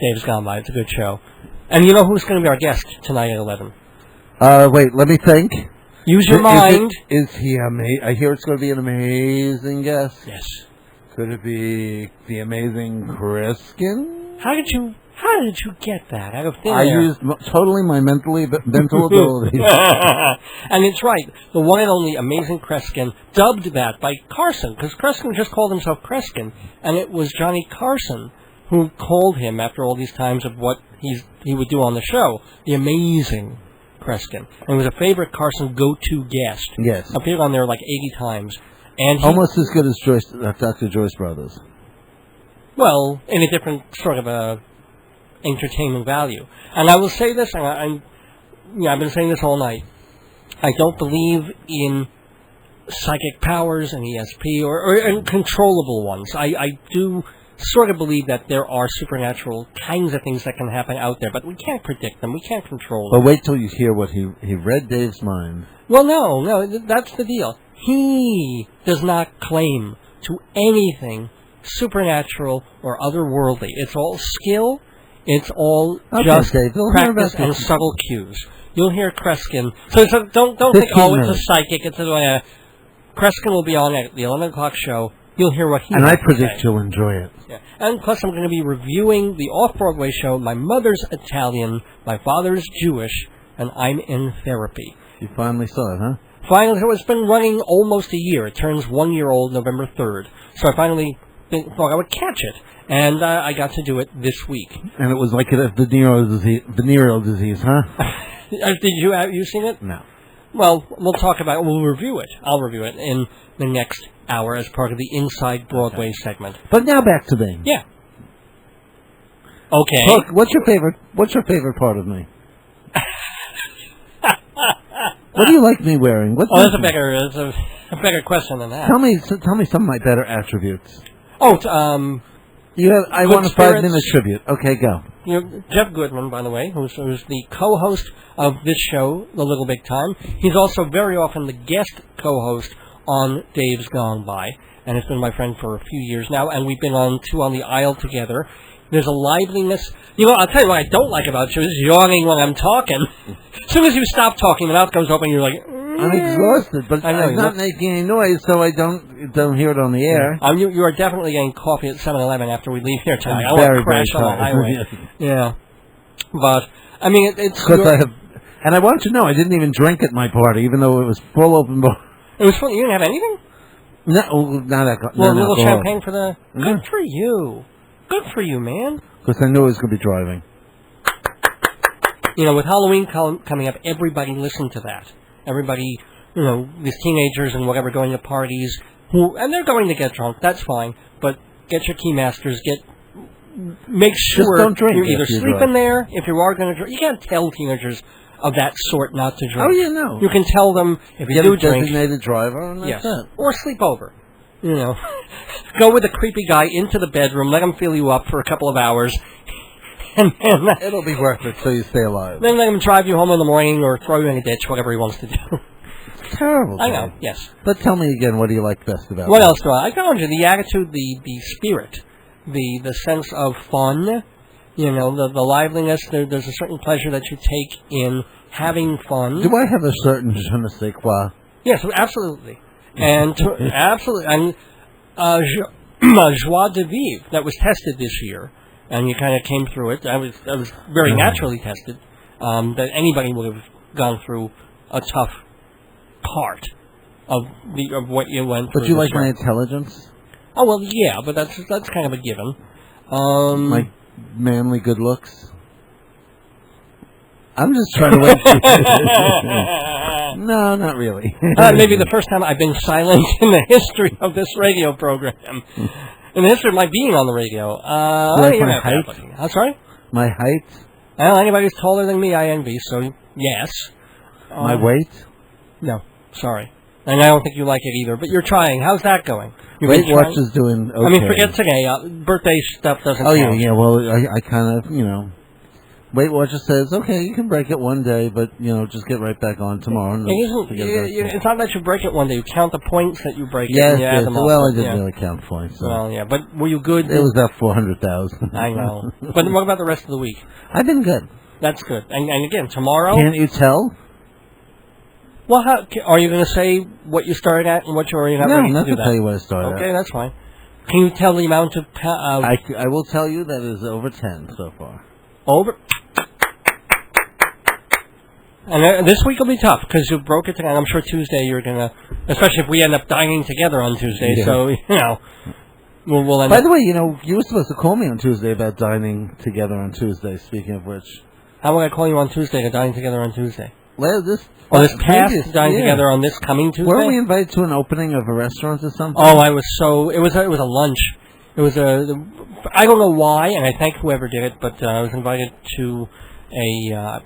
Dave's Gone By. It's a good show. And you know who's going to be our guest tonight at 11? Wait, let me think. Use your mind. Is he I hear it's going to be an amazing guest. Yes. Could it be the Amazing Kreskin? How did you get that out of thin air? I used totally my mental abilities. And it's right. The one and only Amazing Kreskin, dubbed that by Carson, because Kreskin just called himself Kreskin, and it was Johnny Carson who called him after all these times of what he would do on the show, the Amazing Kreskin. And he was a favorite Carson go-to guest. Yes. Appeared on there like 80 times. And almost as good as Dr. Joyce Brothers. Well, in a different sort of entertainment value. And I will say this, I've been saying this all night. I don't believe in psychic powers and ESP or controllable ones. I do sort of believe that there are supernatural kinds of things that can happen out there, but we can't predict them. We can't control them. But wait till you hear what he read Dave's mind. Well, no, that's the deal. He does not claim to anything supernatural or otherworldly. It's all skill. It's all just practice and subtle cues. You'll hear Kreskin. So don't think, it's a psychic. It's Kreskin will be on at the 11 o'clock show. You'll hear what he has to say. And I predict you'll enjoy it. Yeah. And plus I'm going to be reviewing the off-Broadway show, My Mother's Italian, My Father's Jewish, and I'm in Therapy. You finally saw it, huh? Finally, so it's been running almost a year. It turns 1 year old November 3rd. So I finally thought I would catch it. And I got to do it this week. And it was like a venereal disease, huh? Did you seen it? No. Well, we'll review it. I'll review it in the next hour as part of the Inside Broadway segment. But now back to me. Yeah. Okay. Look, what's your favorite part of me? What do you like me wearing? That's a better question than that. Tell me some of my better attributes. I want a 5-minute tribute. Okay, go. Jeff Goodman, by the way, who's the co-host of this show, The Little Big Time. He's also very often the guest co-host on Dave's Gone By, and has been my friend for a few years now, and we've been on Two on the Aisle together. There's a liveliness. I'll tell you what I don't like about you is yawning when I'm talking. As soon as you stop talking, the mouth goes open, you're like... I'm exhausted, but I'm not making any noise, so I don't hear it on the air. You are definitely getting coffee at 7-Eleven after we leave here tonight. I want to crash on the highway. Yeah. But, it's... Because I have... And I want you to know, I didn't even drink at my party, even though it was full open bar. It was full... You didn't have anything? No, not alcohol. Well, a little champagne for the... Good for you. Good for you, man. Because I knew I was going to be driving. With Halloween coming up, everybody listen to that. Everybody, these teenagers and whatever going to parties, and they're going to get drunk, that's fine, but get your Keymasters, make sure just don't drink you're either sleeping there, if you are going to drink. You can't tell teenagers of that sort not to drink. Oh, yeah, no. You can tell them if you do drink. Designated driver, and that's it. Or sleep over. Go with a creepy guy into the bedroom, let him fill you up for a couple of hours, and then... It'll be worth it so you stay alive. Then let him drive you home in the morning or throw you in a ditch, whatever he wants to do. It's terrible. I know, yes. But tell me again, what do you like best about it? What else do I told you, the attitude, the spirit, the sense of fun, the liveliness. There's a certain pleasure that you take in having fun. Do I have a certain je ne sais quoi? Yes, absolutely. And absolutely, and joie de vivre that was tested this year, and you kind of came through it. That was very naturally tested. That anybody would have gone through a tough part of what you went through. But you like my intelligence? Oh well, yeah, but that's kind of a given. My manly good looks. I'm just trying to wait. No, not really. Maybe the first time I've been silent in the history of this radio program. In the history of my being on the radio. Like my height? I'm sorry? My height? Well, anybody who's taller than me, I envy, so yes. My weight? No, sorry. And I don't think you like it either, but you're trying. How's that going? Weight Watch is doing okay. Forget today. Birthday stuff doesn't count. Yeah, well, I kind of, Weight Watcher says, okay, you can break it one day, but, just get right back on tomorrow. It's not that you break it one day. You count the points that you break it. Yes, I didn't really count points. So. Well, yeah, but were you good? It was about 400,000. I know. But what about the rest of the week? I've been good. That's good. And again, tomorrow... Can't you tell? Well, are you going to say what you started at and what you're already not ready to do that? No, I'm not going to tell you what I started at. Okay, that's fine. Can you tell the amount of... I will tell you that it is over 10 so far. Over? And this week will be tough because you broke it tonight. I'm sure Tuesday you're going to... Especially if we end up dining together on Tuesday. Yeah. So, we'll end By the way, you were supposed to call me on Tuesday about dining together on Tuesday, speaking of which. How will I call you on Tuesday to dine together on Tuesday? Well, this past dine together on this coming Tuesday? Weren't we invited to an opening of a restaurant or something? Oh, it was a lunch. It was I don't know why, and I thank whoever did it, but I was invited to a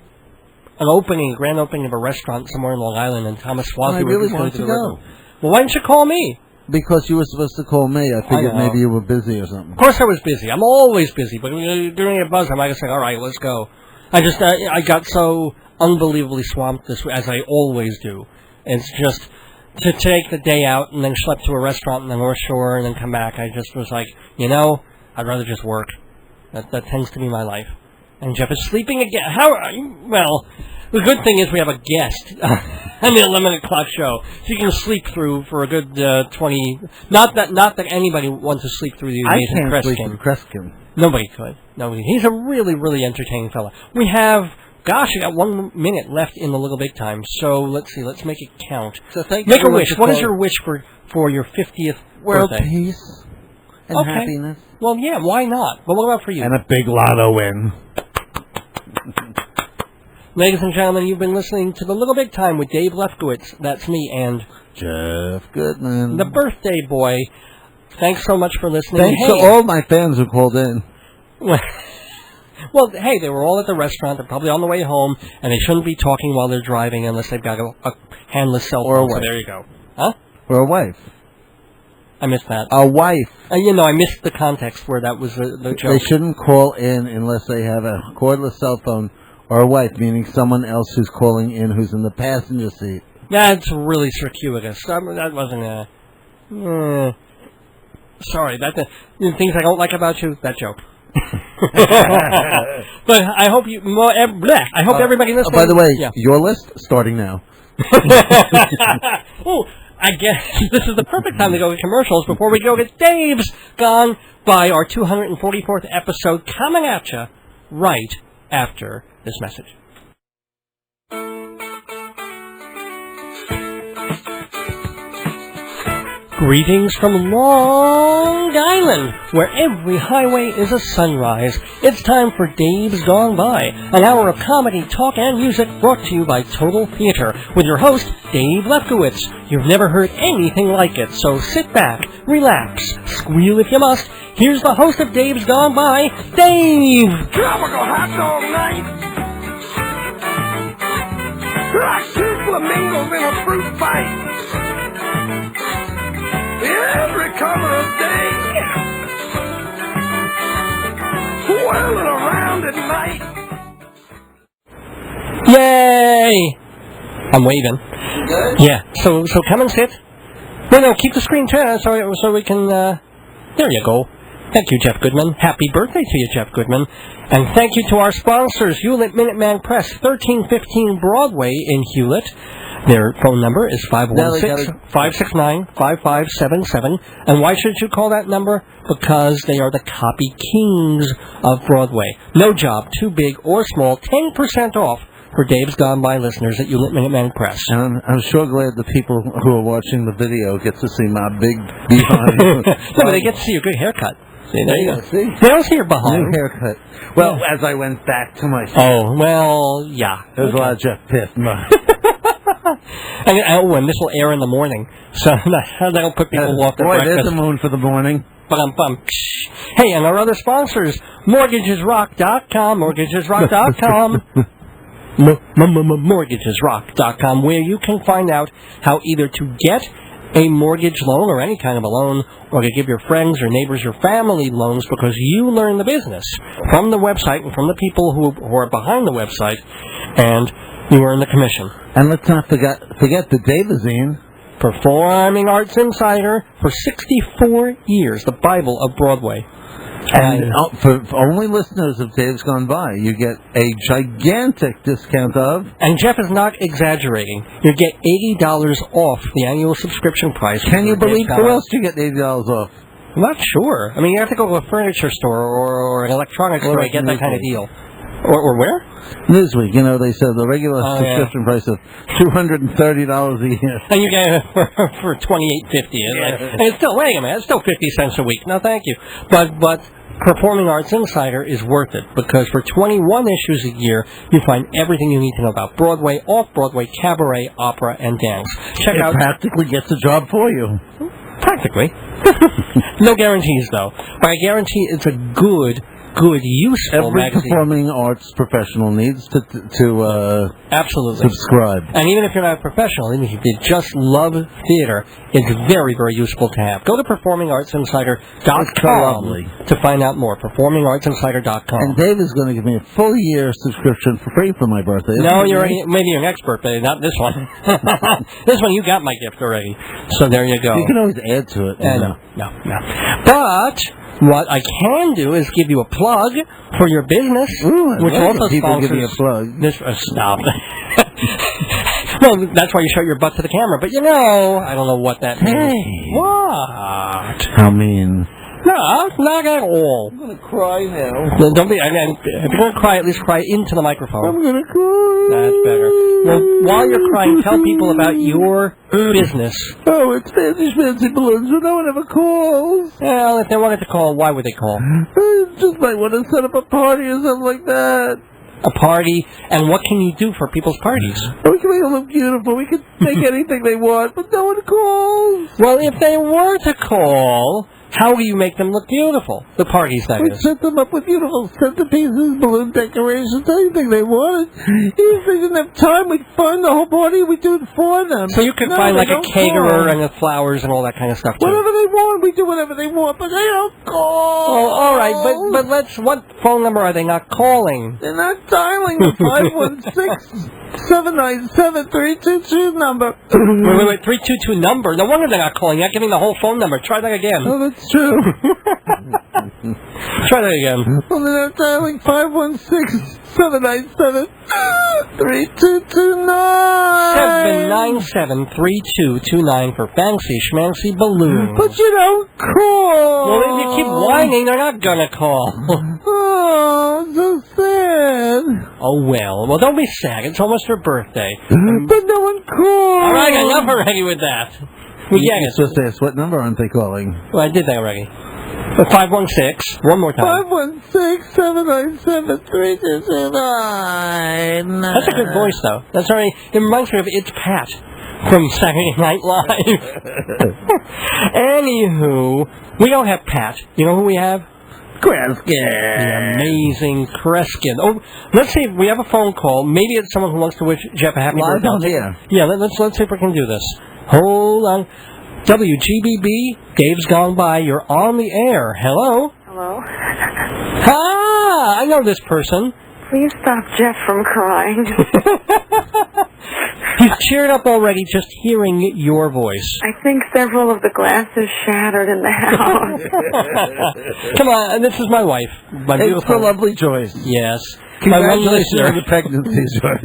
grand opening of a restaurant somewhere in Long Island, and Thomas Swazi I really wanted to go. Well, why didn't you call me? Because you were supposed to call me. I figured maybe you were busy or something. Of course I was busy. I'm always busy, but during a buzz, I might have said, all right, let's go. I got so unbelievably swamped this as I always do. It's just to take the day out and then schlep to a restaurant in the North Shore and then come back. I just was like, I'd rather just work. That tends to be my life. And Jeff is sleeping again. Well, the good thing is we have a guest on the 11 o'clock show, so you can sleep through for a good 20. Not that anybody wants to sleep through the Amazing Kreskin. I can't sleep through Kreskin. Nobody could. Nobody. He's a really, really entertaining fella. We have. Gosh, I got 1 minute left in the Little Big Time, so let's see. Let's make it count. So thank make a wish. What is your wish for your 50th World birthday? Peace and happiness. Well, yeah, why not? Well, what about for you? And a big lotto win. Ladies and gentlemen, you've been listening to the Little Big Time with Dave Lefkowitz. That's me and Jeff Goodman, the birthday boy. Thanks so much for listening. Thanks to all my fans who called in. Well, hey, they were all at the restaurant. They're probably on the way home, and they shouldn't be talking while they're driving unless they've got a handless cell phone. Or a wife. So there you go. Huh? Or a wife. I missed that. A wife. I missed the context where that was the joke. They shouldn't call in unless they have a cordless cell phone or a wife, meaning someone else who's calling in who's in the passenger seat. That's really circuitous. That wasn't a... sorry, the things I don't like about you, that joke. But I hope I hope everybody listening... by the way, your list, starting now. Oh, I guess this is the perfect time to go to commercials before we go to Dave's Gone By, our 244th episode, coming at you right after this message. Greetings from Long Island, where every highway is a sunrise. It's time for Dave's Gone By, an hour of comedy, talk, and music brought to you by Total Theater, with your host, Dave Lefkowitz. You've never heard anything like it, so sit back, relax, squeal if you must. Here's the host of Dave's Gone By, Dave! Tropical hot dog night! Like two flamingos in a fruit fight! Every color of day, whirling around at night. Yay! I'm waving. Good? Yeah. So come and sit. No, keep the screen turned so we can. There you go. Thank you, Jeff Goodman. Happy birthday to you, Jeff Goodman. And thank you to our sponsors, Hewlett Minuteman Press, 1315 Broadway in Hewlett. Their phone number is 516-569-5577. And why should you call that number? Because they are the copy kings of Broadway. No job, too big or small, 10% off for Dave's Gone By listeners at Hewlett Minuteman Press. And I'm sure glad the people who are watching the video get to see my big behind. No, but they get to see your good haircut. See, there you go. See? They don't see your behind. New haircut. Well, as I went back to my... Oh, well, yeah. There's a lot of Jeff Pitt. And this will air in the morning, so that'll put people off their breakfast. Boy, there's the moon for the morning. Hey, and our other sponsors, MortgagesRock.com, MortgagesRock.com. Mortgagesrock.com, where you can find out how either to get a mortgage loan or any kind of a loan, or to give your friends, your neighbors, your family loans because you learn the business from the website and from the people who are behind the website, and you earn the commission. And let's not forget the Davidine. Performing Arts Insider for 64 years, the Bible of Broadway. And for only listeners of Dave's Gone By, you get a gigantic discount of... And Jeff is not exaggerating. You get $80 off the annual subscription price. Can you believe who else you get $80 off? I'm not sure. I mean, you have to go to a furniture store or an electronics store to get that kind of deal. Or where? Newsweek. You know, they said the regular subscription price of $230 a year. And you get it for $28.50. And it's still, wait a minute, it's still 50 cents a week. No, thank you. But Performing Arts Insider is worth it because for 21 issues a year, you find everything you need to know about Broadway, off-Broadway, cabaret, opera, and dance. Check out. It practically gets a job for you. Practically. No guarantees, though. But I guarantee it's a good, useful magazine. Every performing arts professional needs to absolutely subscribe. And even if you're not a professional, even if you just love theater, it's very, very useful to have. Go to performingartsinsider.com to find out more. Performingartsinsider.com. And Dave is going to give me a full year subscription for free for my birthday. No, maybe you're an expert, but not this one. This one, you got my gift already. So there you go. You can always add to it. No. But what I can do is give you a plug for your business, which also people sponsors. give me a plug. Stop. Well, that's why you show your butt to the camera. But I don't know what that means. Hey. What? How mean? No, not at all. I'm going to cry now. Well, don't be. If you're going to cry, at least cry into the microphone. I'm going to cry. That's better. Well, while you're crying, tell people about your business. Oh, it's fancy balloons, but no one ever calls. Well, if they wanted to call, why would they call? Just might want to set up a party or something like that. A party, and what can you do for people's parties? We can make them look beautiful. We can make anything they want, but no one calls. Well, if they were to call, how do you make them look beautiful? The parties, that We is. set them up with beautiful centerpieces, balloon decorations, anything they wanted. Even if they didn't have time, we'd fund the whole party, we'd do it for them. So you could find like a caterer and the flowers and all that kind of stuff, too. Whatever they want, we do whatever they want, but they don't call. Oh, all right, but what phone number are they not calling? They're not dialing the 516-797-322 number. Wait, 322 number? No wonder they're not calling. You're not giving the whole phone number. Try that again. Oh, that's true. Try that again. Well, they're not dialing 516-797-3229. 797-3229 for fancy schmancy balloons. But you don't call. Well, if you keep whining, they're not gonna call. Oh, so sad. Oh, well, don't be sad. It's almost her birthday. But no one calls. All right, enough already with that. We get it. Just ask what number aren't they calling? Well, I did that already. 516. One more time. 516-797-3229. That's a good voice, though. That's already. It reminds me of It's Pat from Saturday Night Live. Anywho, we don't have Pat. You know who we have? Kreskin. The Amazing Kreskin. Oh, let's see if we have a phone call. Maybe it's someone who wants to wish Jeff a happy birthday. I don't hear. Yeah, let's see if we can do this. Hold on. WGBB, Dave's Gone By. You're on the air. Hello? Hello? I know this person. Please stop Jeff from crying. He's cheered up already just hearing your voice. I think several of the glasses shattered in the house. Come on, this is my wife. My It's beautiful for lovely Joyce. Yes. Congratulations My on the pregnancy, Joyce.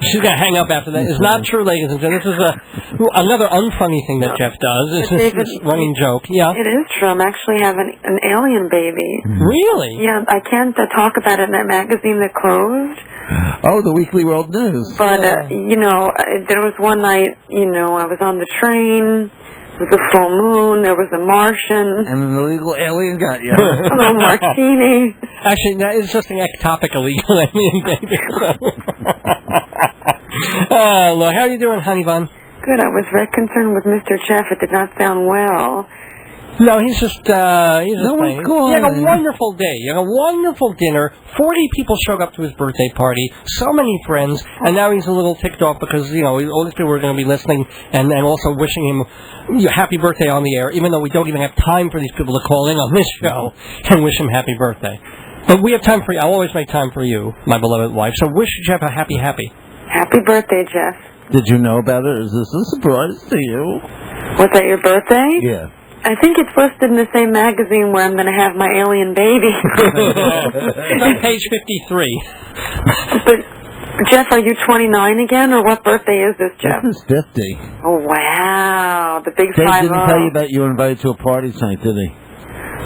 She's going to hang up after that. It's not true, ladies and gentlemen. This is another unfunny thing that Jeff does. It's this running joke. Yeah. It is true. I'm actually having an alien baby. Really? Yeah, I can't talk about it in that magazine that closed. Oh, the Weekly World News. But, there was one night, I was on the train. It was a full moon. There was a Martian. And an illegal alien got you. A little martini. Actually, that is just an ectopic illegal alien baby. Look, how are you doing, honey bun? Good. I was very concerned with Mr. Jeff. It did not sound well. No, he's just No playing. one's calling. He had a wonderful day. He had a wonderful dinner. 40 people showed up to his birthday party. So many friends. And now he's a little ticked off because, all these people are going to be listening and also wishing him happy birthday on the air, even though we don't even have time for these people to call in on this show and wish him happy birthday. But we have time for you. I'll always make time for you, my beloved wife. So wish Jeff a happy. Happy birthday, Jeff. Did you know about it? Is this a surprise to you? Was that your birthday? Yeah. I think it's listed in the same magazine where I'm going to have my alien baby. It's on page 53. But, Jeff, are you 29 again, or what birthday is this, Jeff? This is 50. Oh, wow. The big Dave 5-0. didn't tell you about you were invited to a party tonight, did he?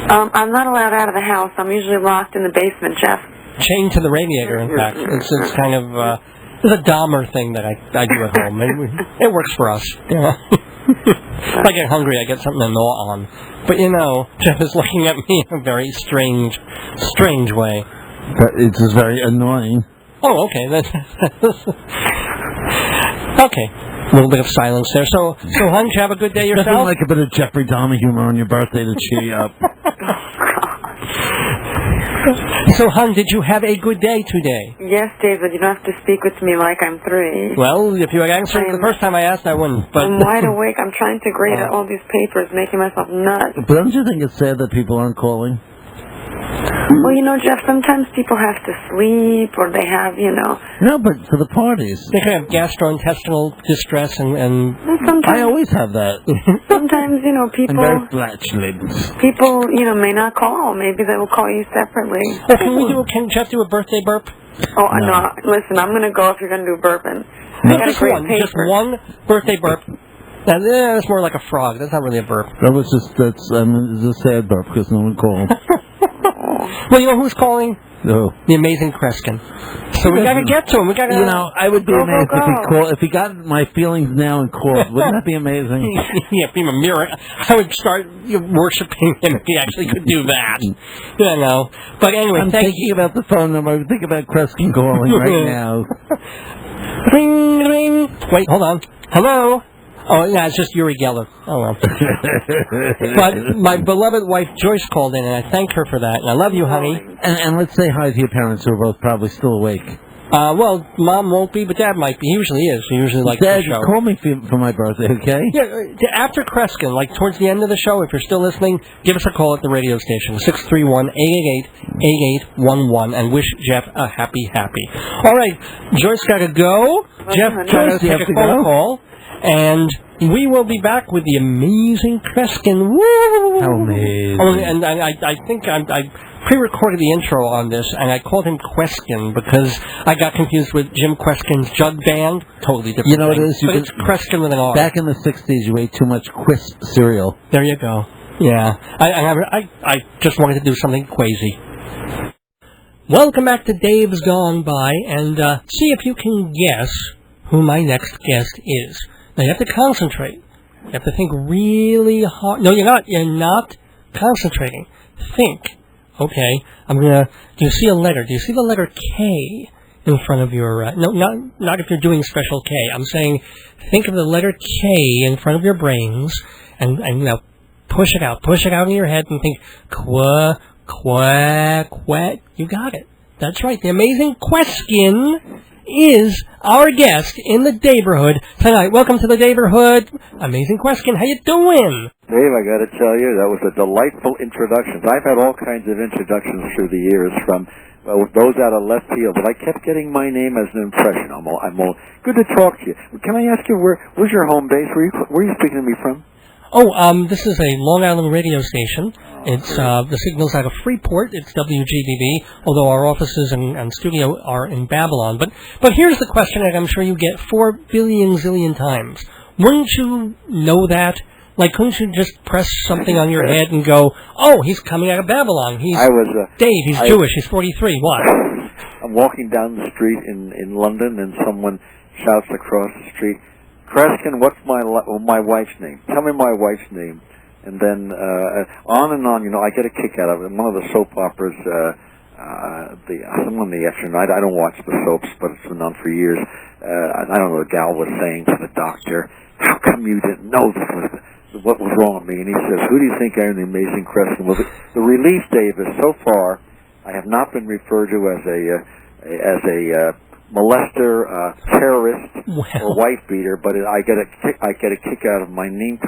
I'm not allowed out of the house. I'm usually locked in the basement, Jeff. Chained to the radiator, in fact. It's kind of it's a Dahmer thing that I do at home. It works for us. If I get hungry, I get something to gnaw on. But Jeff is looking at me in a very strange way. But it's just very annoying. Oh, okay. Okay. A little bit of silence there. So, hon, you have a good day yourself? Nothing like a bit of Jeffrey Dahmer humor on your birthday to cheer you up. So, hon, did you have a good day today? Yes, David. You don't have to speak with me like I'm 3. Well, if you had answered the first time I asked, I wouldn't. But I'm wide awake. I'm trying to grade all these papers, making myself nuts. But don't you think it's sad that people aren't calling? Well, Jeff, sometimes people have to sleep, or they have, No, but for the parties. They can have gastrointestinal distress and I always have that. Sometimes, people... I'm very flatulent. People, may not call. Maybe they will call you separately. Oh, can Jeff do a birthday burp? Oh, no. Listen, I'm going to go if you're going to do burping. No, just one birthday burp. Now, that's more like a frog. That's not really a burp. It's a sad burp because no one called. Well, you know who's calling? No. The Amazing Kreskin. So we got to get to him. We got to. I would be amazed if he called. If he got my feelings now and called, wouldn't that be amazing? Yeah, be a miracle. I would start worshiping him if he actually could do that. But anyway, I'm thinking about the phone number. I'm thinking about Kreskin calling right now. Ring, ring. Wait, hold on. Hello. Oh, yeah, it's just Uri Geller. Oh, well. But my beloved wife, Joyce, called in, and I thank her for that. And I love you, honey. And let's say hi to your parents, who are both probably still awake. Well, Mom won't be, but Dad might be. He usually is. He usually likes the show. Dad, call me for my birthday, okay? Yeah, after Kreskin, like towards the end of the show, if you're still listening, give us a call at the radio station, 631-888-8811, and wish Jeff a happy. All right, Joyce got to go. Jeff got to take a phone call. And we will be back with the Amazing Kreskin. Woo! How amazing. Oh, and I think I pre-recorded the intro on this, and I called him Queskin because I got confused with Jim Queskin's Jug Band. Totally different. You know what it is? But it's Kreskin with an R. Back in the 60s, you ate too much Quisp cereal. There you go. Yeah. I just wanted to do something crazy. Welcome back to Dave's Gone By, and see if you can guess who my next guest is. Now, you have to concentrate. You have to think really hard. No, you're not. You're not concentrating. Think. Okay, do you see a letter? Do you see the letter K in front of your, no, not if you're doing special K. I'm saying think of the letter K in front of your brains and now push it out in your head and think, qua. You got it. That's right. The Amazing Kreskin is our guest in the neighborhood tonight. Welcome to the neighborhood, Amazing Kreskin. How you doing? Dave, I got to tell you, that was a delightful introduction. I've had all kinds of introductions through the years from those out of left field, but I kept getting my name as an impression. I'm all good to talk to you. Can I ask you where's your home base? Where are you speaking to me from? This is a Long Island radio station. It's the signal's out of Freeport. It's WGBB, although our offices and studio are in Babylon. But here's the question that I'm sure you get 4 billion zillion times. Wouldn't you know that? Like, couldn't you just press something on your head and go, oh, he's coming out of Babylon. Dave, he's Jewish, he's 43, what? I'm walking down the street in London, and someone shouts across the street, Kreskin, what's my wife's name? Tell me my wife's name. And then on and on, I get a kick out of it. One of the soap operas, someone in the afternoon, I don't watch the soaps, but it's been on for years. I don't know, the gal was saying to the doctor, how come you didn't know this was the what was wrong with me, and he says, who do you think I am, the Amazing Kreskin? Well, the relief, Dave, is so far I have not been referred to as a molester, terrorist, or wife beater, but I get a kick out of my name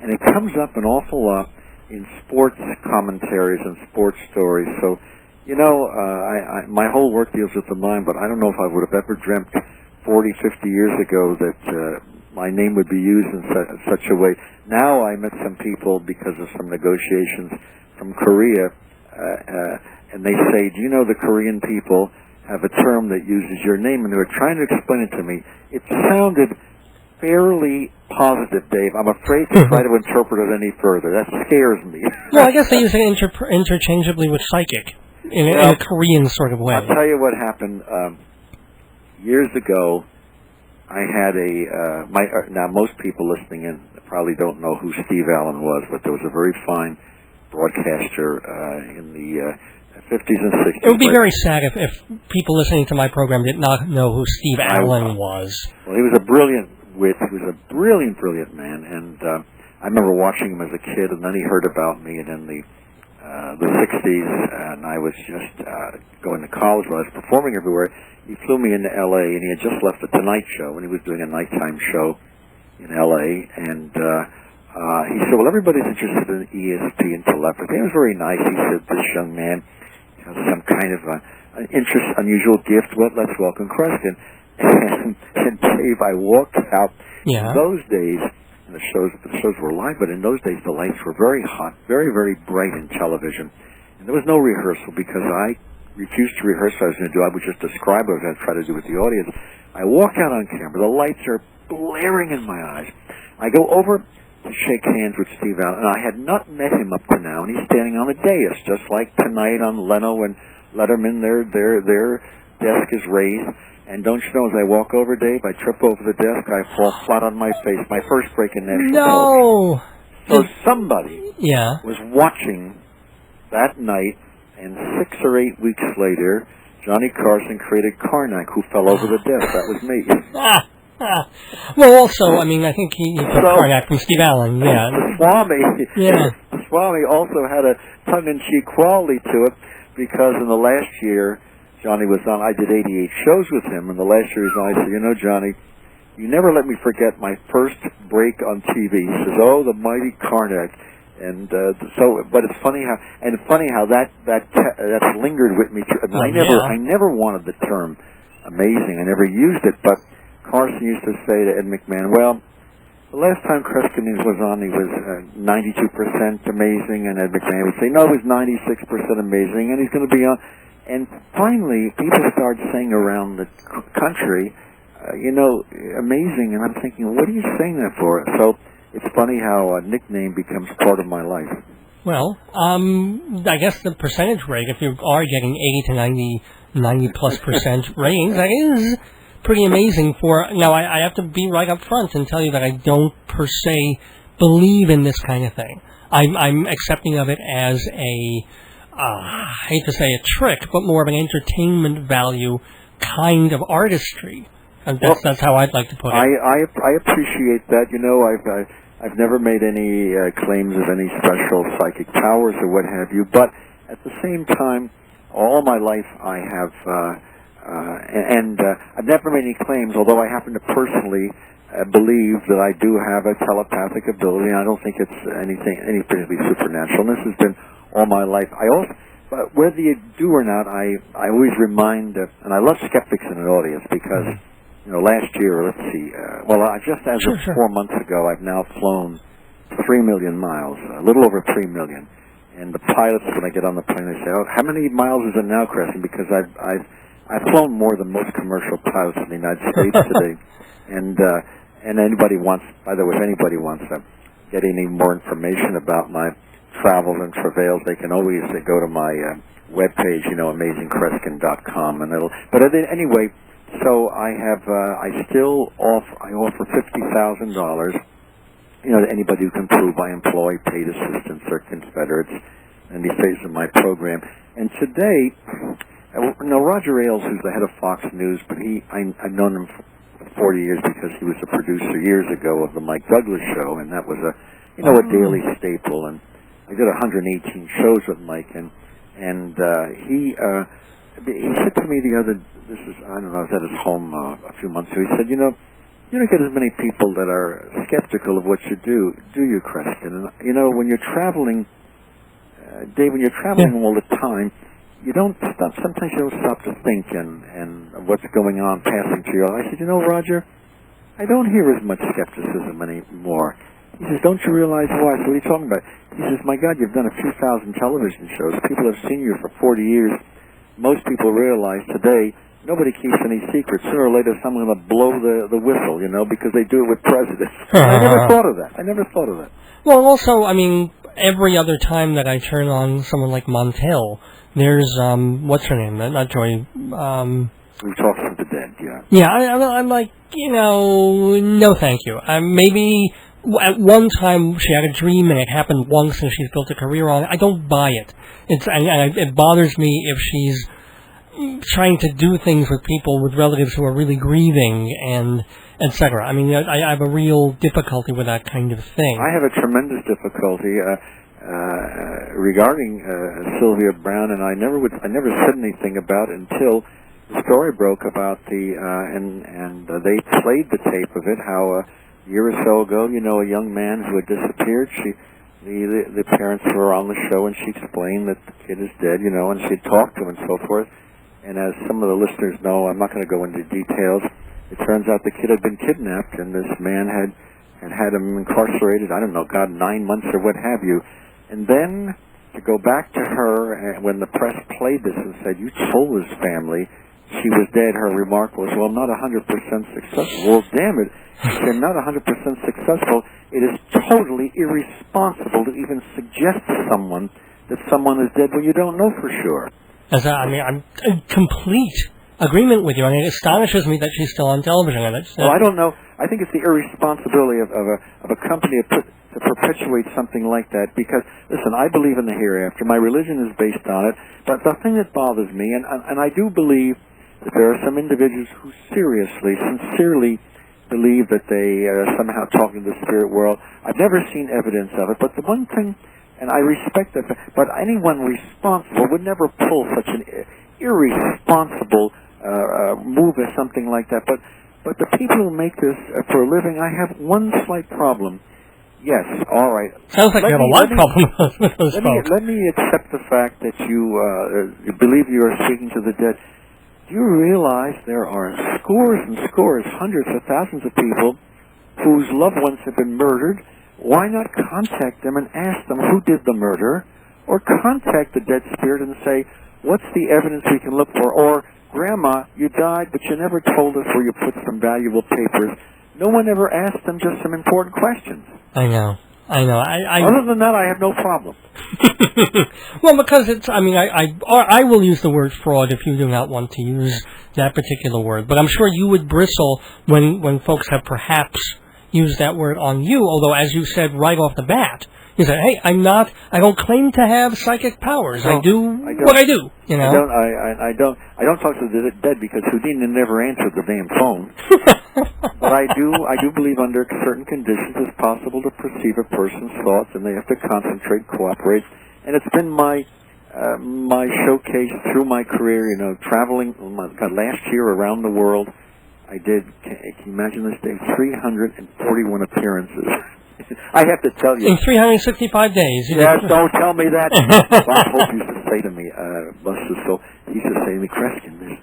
and it comes up an awful lot in sports commentaries and sports stories. So, you know, my whole work deals with the mind, but I don't know if I would have ever dreamt 40, 50 years ago that my name would be used in such a way. Now I met some people because of some negotiations from Korea, and they say, do you know the Korean people have a term that uses your name? And they were trying to explain it to me. It sounded fairly positive, Dave. I'm afraid to try to interpret it any further. That scares me. Well, I guess they use it interchangeably with psychic in a Korean sort of way. I'll tell you what happened. Years ago, I had now most people listening in probably don't know who Steve Allen was, but there was a very fine broadcaster in the 50s and 60s. It would be very sad if people listening to my program did not know who Steve Allen was. Well, he was a brilliant wit. He was a brilliant man, and I remember watching him as a kid, and then he heard about me, and in the 60s, and I was just going to college while I was performing everywhere. He flew me into L.A., and he had just left the Tonight Show, and he was doing a nighttime show in L.A., and he said, well, everybody's interested in ESP and telepathy. It was very nice. He said, this young man has some kind of an unusual gift. Well, let's welcome Kreskin. And Dave, I walked out. Yeah. In those days, and the shows were live, but in those days the lights were very hot, very, very bright in television. And there was no rehearsal because I refused to rehearse what I was going to do. I would just describe what I was going to try to do with the audience. I walk out on camera. The lights are blaring in my eyes. I go over to shake hands with Steve Allen, and I had not met him up to now, and he's standing on the dais, just like tonight on Leno and Letterman. Their desk is raised. And don't you know, as I walk over, Dave, I trip over the desk, I fall flat on my face. My first break in national television. So somebody was watching that night, and 6 or 8 weeks later, Johnny Carson created Karnak, who fell over the desk. That was me. Well, also, I mean, I think he took Karnak from Steve Allen, The Swami also had a tongue-in-cheek quality to it, because in the last year, Johnny was on, I did 88 shows with him, and the last year he was on, I said, you know, Johnny, you never let me forget my first break on TV. He says, oh, the mighty Karnak. And but it's funny how that's lingered with me. And I never wanted the term amazing. I never used it, but Carson used to say to Ed McMahon, well, the last time Kreskin was on, he was 92% amazing, and Ed McMahon would say, no, it was 96% amazing, and he's going to be on. And finally, people started saying around the country, amazing, and I'm thinking, what are you saying that for? So it's funny how a nickname becomes part of my life. Well, I guess the percentage rate, if you are getting 80 to 90+% ratings, that is pretty amazing now, I have to be right up front and tell you that I don't per se believe in this kind of thing. I'm accepting of it as I hate to say a trick, but more of an entertainment value kind of artistry. And that's how I'd like to put it. I appreciate that. You know, I've never made any claims of any special psychic powers or what have you, but at the same time, all my life I have, I've never made any claims, although I happen to personally believe that I do have a telepathic ability, and I don't think it's any particularly supernatural. And this has been all my life. But whether you do or not, I always remind, and I love skeptics in an audience because, last year, let's see, as of 4 months ago, I've now flown 3 million miles, a little over 3 million. And the pilots, when I get on the plane, they say, oh, how many miles is it now, Kreskin? Because I've flown more than most commercial pilots in the United States today. And anybody wants, by the way, if anybody wants to get any more information about my travels and travails, they can always go to my webpage, amazingkreskin.com, and anyway, so I offer $50,000, to anybody who can prove I employ paid assistants or confederates in the phase of my program. And today, Roger Ailes, who's the head of Fox News, but I've known him for 40 years because he was a producer years ago of the Mike Douglas show, and that was a daily staple. And I did 118 shows with Mike, and he said to me the other, I was at his home a few months ago. He said, you don't get as many people that are skeptical of what you do you, Kreskin? And when you're traveling, Dave, when you're traveling all the time, you don't stop. Sometimes you don't stop to think and what's going on passing through your life. I said, Roger, I don't hear as much skepticism anymore. He says, don't you realize why? So what are you talking about? He says, my God, you've done a few thousand television shows. People have seen you for 40 years. Most people realize today nobody keeps any secrets. Sooner or later, someone's going to blow the whistle, because they do it with presidents. I never thought of that. Well, also, every other time that I turn on someone like Montel, there's, what's her name? Not Joy. We talked to the dead, yeah. Yeah, I'm like, no thank you. Maybe at one time she had a dream and it happened once and she's built a career on it. I don't buy it. It bothers me if she's trying to do things with people, with relatives who are really grieving and etc. I have a real difficulty with that kind of thing. I have a tremendous difficulty regarding Sylvia Brown, and I never said anything about it until the story broke about and they played the tape of it. How a year or so ago, a young man who had disappeared. The parents were on the show, and she explained that the kid is dead, and she'd talked to him and so forth. And as some of the listeners know, I'm not going to go into details. It turns out the kid had been kidnapped, and this man had him incarcerated, 9 months or what have you. And then, to go back to her, when the press played this and said, you told his family she was dead, her remark was, well, not 100% successful. Well, damn it, if you're not 100% successful, it is totally irresponsible to even suggest to someone that someone is dead when you don't know for sure. I'm in complete agreement with you. It astonishes me that she's still on television. Well, I don't know. I think it's the irresponsibility of a company to perpetuate something like that. Because, listen, I believe in the hereafter. My religion is based on it. But the thing that bothers me, and I do believe that there are some individuals who sincerely believe that they are somehow talking to the spirit world. I've never seen evidence of it. But the one thing, and I respect that, but anyone responsible would never pull such an irresponsible move as something like that. But the people who make this for a living, I have one slight problem. Yes, all right. Sounds like you have a lot of problems with those folks. Let me accept the fact that you believe you are speaking to the dead. Do you realize there are scores and scores, hundreds of thousands of people whose loved ones have been murdered? Why not contact them and ask them who did the murder, or contact the dead spirit and say, what's the evidence we can look for? Or, Grandma, you died, but you never told us where you put some valuable papers. No one ever asked them just some important questions. I know. Other than that, I have no problem. Well, because it's, I will use the word fraud if you do not want to use that particular word. But I'm sure you would bristle when folks have perhaps used that word on you, although, as you said right off the bat, you said, hey, I don't claim to have psychic powers. I do what I do, I don't talk to the dead because Houdini never answered the damn phone. But I do believe under certain conditions it's possible to perceive a person's thoughts, and they have to concentrate, cooperate. And it's been my showcase through my career, traveling, last year around the world. I did, can you imagine this, Dave? 341 appearances. I have to tell you. In 365 days. Yes, don't tell me that. Bob Hope used to say to me, Monster Rash, he used to say to me, Kreskin,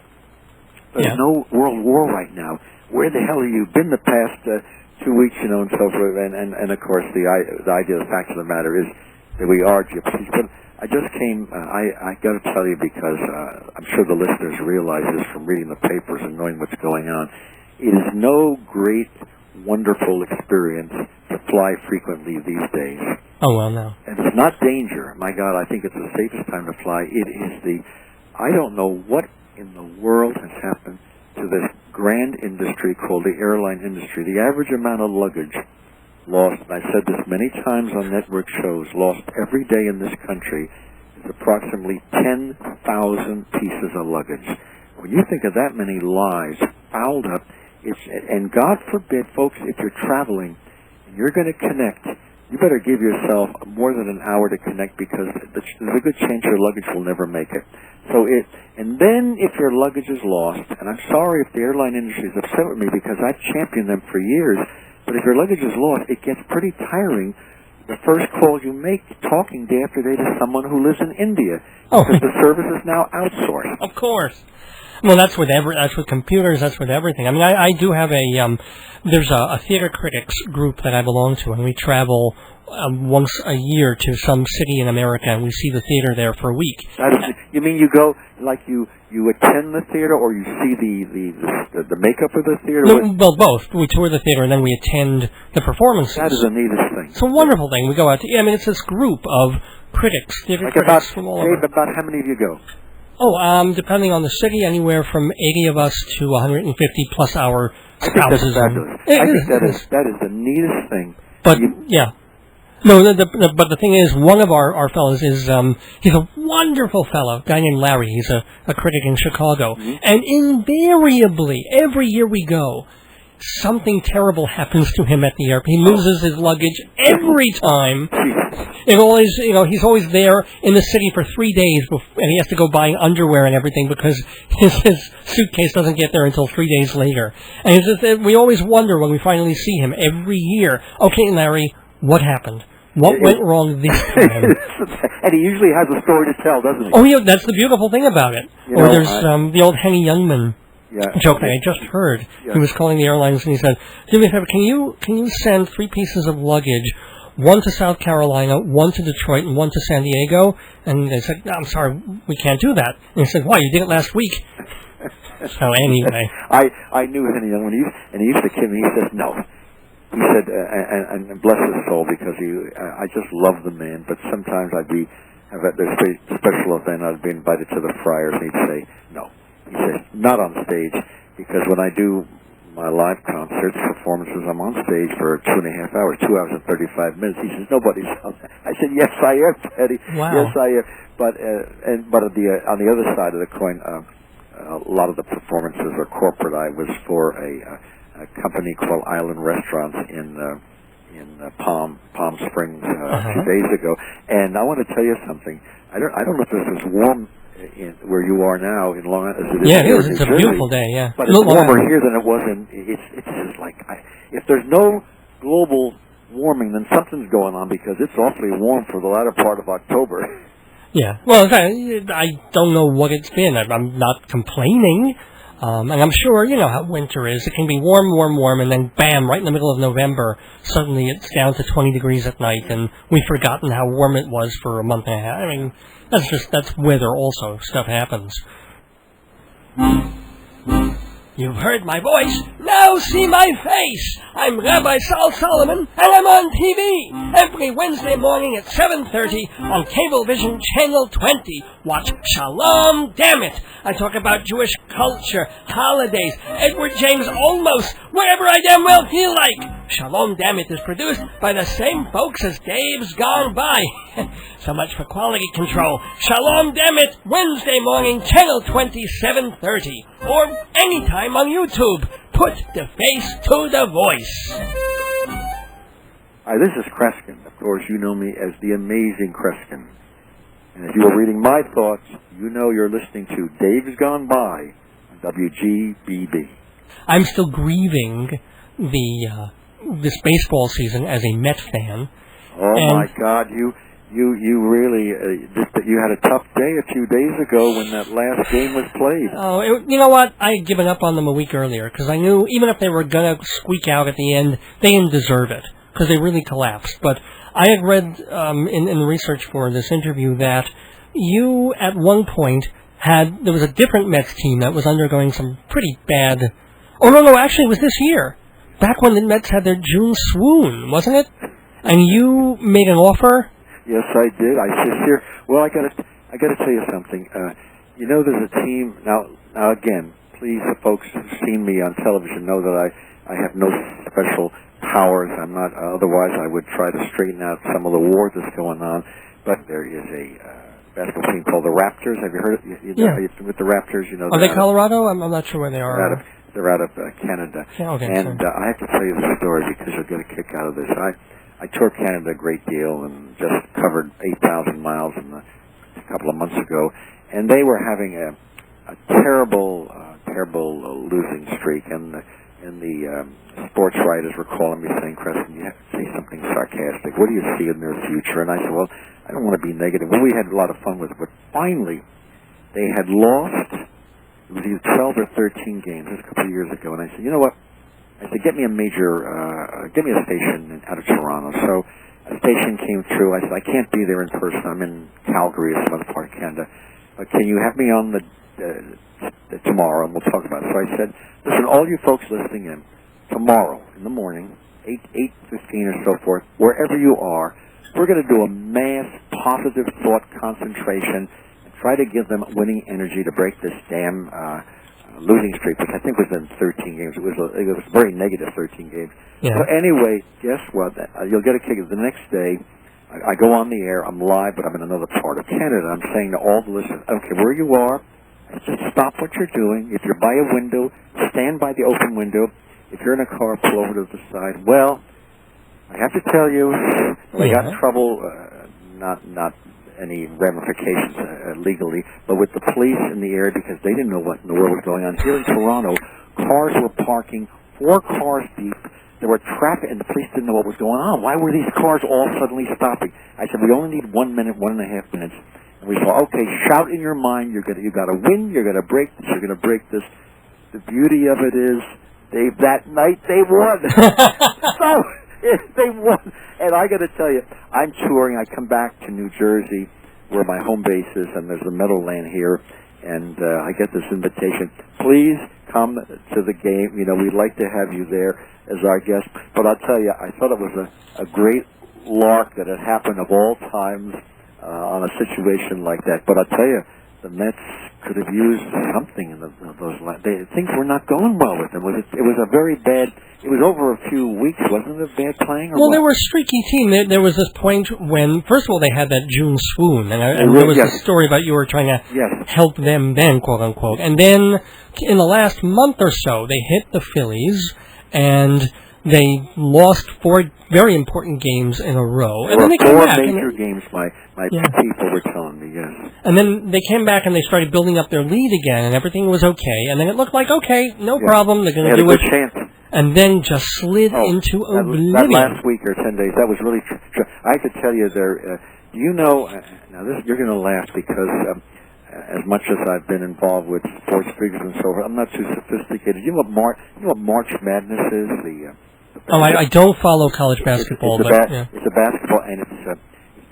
there's no world war right now. Where the hell have you been the past 2 weeks, and so forth? And of course, the idea, the fact of the matter is that we are gypsies. But I just came, I got to tell you, because I'm sure the listeners realize this from reading the papers and knowing what's going on. It is no great, wonderful experience to fly frequently these days. Oh, well, no. And it's not danger. My God, I think it's the safest time to fly. It is I don't know what in the world has happened to this grand industry called the airline industry. The average amount of luggage lost, and I've said this many times on network shows, lost every day in this country is approximately 10,000 pieces of luggage. When you think of that many lives fouled up, and God forbid, folks, if you're traveling and you're going to connect you better give yourself more than an hour to connect because there's a good chance your luggage will never make it. And then if your luggage is lost, and I'm sorry if the airline industry is upset with me because I've championed them for years, but if your luggage is lost, it gets pretty tiring. The first call you make, talking day after day to someone who lives in India, because the service is now outsourced. Of course. Well, that's with computers. That's with everything. I mean, I do have there's a theater critics group that I belong to, and we travel once a year to some city in America, and we see the theater there for a week. You mean you go, like you attend the theater, or you see the makeup of the theater? No, well, both. We tour the theater, and then we attend the performances. That is the neatest thing. It's a wonderful thing. We go out to, it's this group of critics, theater critics from all over. Dave, about how many of you go? Oh, depending on the city, anywhere from 80 of us to 150 plus our spouses. I think that's fabulous. I think that is the neatest thing. But, yeah. No, but the thing is, one of our fellows is, he's a wonderful fellow, a guy named Larry. He's a critic in Chicago. Mm-hmm. And invariably, every year we go, something terrible happens to him at the airport. He loses his luggage every time. It always, he's always there in the city for 3 days, and he has to go buy underwear and everything because his suitcase doesn't get there until 3 days later. And it's just, we always wonder when we finally see him every year, okay, Larry, what happened? What went wrong this time? And he usually has a story to tell, doesn't he? Oh, yeah, that's the beautiful thing about it. There's the old Henny Youngman joke that I just heard. Yeah. He was calling the airlines and he said, "Do me a favor, can you send 3 pieces of luggage, one to South Carolina, one to Detroit, and one to San Diego?" And they said, "I'm sorry, we can't do that." And he said, "Why? You did it last week." So anyway, I knew Henny Youngman, and he used to kid me. He says, "No." He said, and bless his soul, because I just love the man. But sometimes there's a special event, I'd be invited to the Friars, and he'd say, "No." He says, "Not on stage," because when I do my live concerts, performances, I'm on stage for 2.5 hours, 2 hours and 35 minutes. He says, "Nobody's on that." I said, "Yes, I am, Teddy. Wow. Yes, I am." But on the other side of the coin, a lot of the performances are corporate. I was for a company called Island Restaurants in Palm Springs a few days ago, and I want to tell you something. I don't know if this is warm where you are now in Long Island as it is. Yeah, it is. It's a beautiful day. Yeah, but it's warmer here than it was in. It's just like if there's no global warming, then something's going on because it's awfully warm for the latter part of October. Yeah. Well, I don't know what it's been. I'm not complaining. And I'm sure, how winter is. It can be warm, and then bam, right in the middle of November, suddenly it's down to 20 degrees at night, and we've forgotten how warm it was for a month and a half. I mean, that's weather also. Stuff happens. You've heard my voice, now see my face! I'm Rabbi Sol Solomon, and I'm on TV! Every Wednesday morning at 7:30 on Cablevision Channel 20. Watch Shalom Dammit! I talk about Jewish culture, holidays, Edward James Olmos, wherever I damn well feel like! Shalom Dammit is produced by the same folks as Dave's Gone By. So much for quality control. Shalom Dammit, Wednesday morning, Channel 20, 7:30. Or anytime on YouTube. Put the face to the voice. Hi, this is Kreskin. Of course, you know me as the Amazing Kreskin. And if you were reading my thoughts, you know you're listening to Dave's Gone By on WGBB. I'm still grieving this baseball season as a Met fan. Oh, my God, you really, you had a tough day a few days ago when that last game was played. Oh, you know what? I had given up on them a week earlier because I knew even if they were going to squeak out at the end, they didn't deserve it because they really collapsed. But I had read in research for this interview that you, at one point, there was a different Mets team that was undergoing some pretty bad... Oh, no, actually it was this year. Back when the Mets had their June swoon, wasn't it? And you made an offer... Yes, I did. I said, "Here, well, I gotta tell you something. There's a team now. Again, please, the folks who've seen me on television know that I have no special powers. I'm not. Otherwise, I would try to straighten out some of the war that's going on. But there is a basketball team called the Raptors. Have you heard it? With the Raptors, Are they Colorado? I'm not sure where they are. They're out of Canada. Yeah, okay, and I have to tell you the story because you'll get a kick out of this. I toured Canada a great deal and just covered 8,000 miles a couple of months ago, and they were having a terrible losing streak, and the sports writers were calling me saying, Kreskin, you have to say something sarcastic. What do you see in their future? And I said, well, I don't want to be negative. Well, we had a lot of fun with it, but finally they had lost, it was either 12 or 13 games, this was a couple of years ago, and I said, you know what? I said, get me a station out of Toronto. So a station came through. I said, I can't be there in person. I'm in Calgary or some other part of Canada. But can you have me on the tomorrow, and we'll talk about it. So I said, listen, all you folks listening in, tomorrow in the morning, 8:15 or so forth, wherever you are, we're going to do a mass positive thought concentration and try to give them winning energy to break this damn losing streak, which I think was in 13 games. It was very negative 13 games. Yeah. So anyway, guess what? You'll get a kick. The next day, I go on the air. I'm live, but I'm in another part of Canada. I'm saying to all the listeners, okay, where you are, just stop what you're doing. If you're by a window, stand by the open window. If you're in a car, pull over to the side. Well, I have to tell you, I got in trouble, not any ramifications legally, but with the police in the air because they didn't know what in the world was going on. Here in Toronto, cars were parking 4 cars deep. There were traffic, and the police didn't know what was going on. Why were these cars all suddenly stopping? I said, we only need 1 minute, 1.5 minutes. And we thought, okay, shout in your mind, you got to win, you're going to break this, you're going to break this. The beauty of it is, that night they won. So, they won. And I got to tell you, I'm touring. I come back to New Jersey, where my home base is, and there's a Meadowland here, and I get this invitation. Please come to the game. You know, we'd like to have you there as our guest. But I'll tell you, I thought it was a great lark that had happened of all times on a situation like that. But I'll tell you, the Mets could have used something in those. Things were not going well with them. It was a very bad. It was over a few weeks, wasn't it? Bad playing. Or well, what? they were a streaky team. There was this point when, first of all, they had that June swoon, and there was a story about you were trying to help them then, quote unquote. And then in the last month or so, they hit the Phillies, and they lost 4 very important games in a row. There were 4 major games. My people were telling me, yes. And then they came back and they started building up their lead again, and everything was okay. And then it looked like, okay, no problem, they're going to do it. They had a good chance. And then just slid into oblivion. That last week or 10 days, that was really I have to tell you, you know, now this you're going to laugh because as much as I've been involved with sports figures and so forth, I'm not too sophisticated. You know what March Madness is? I don't follow college basketball, it's a basketball, and it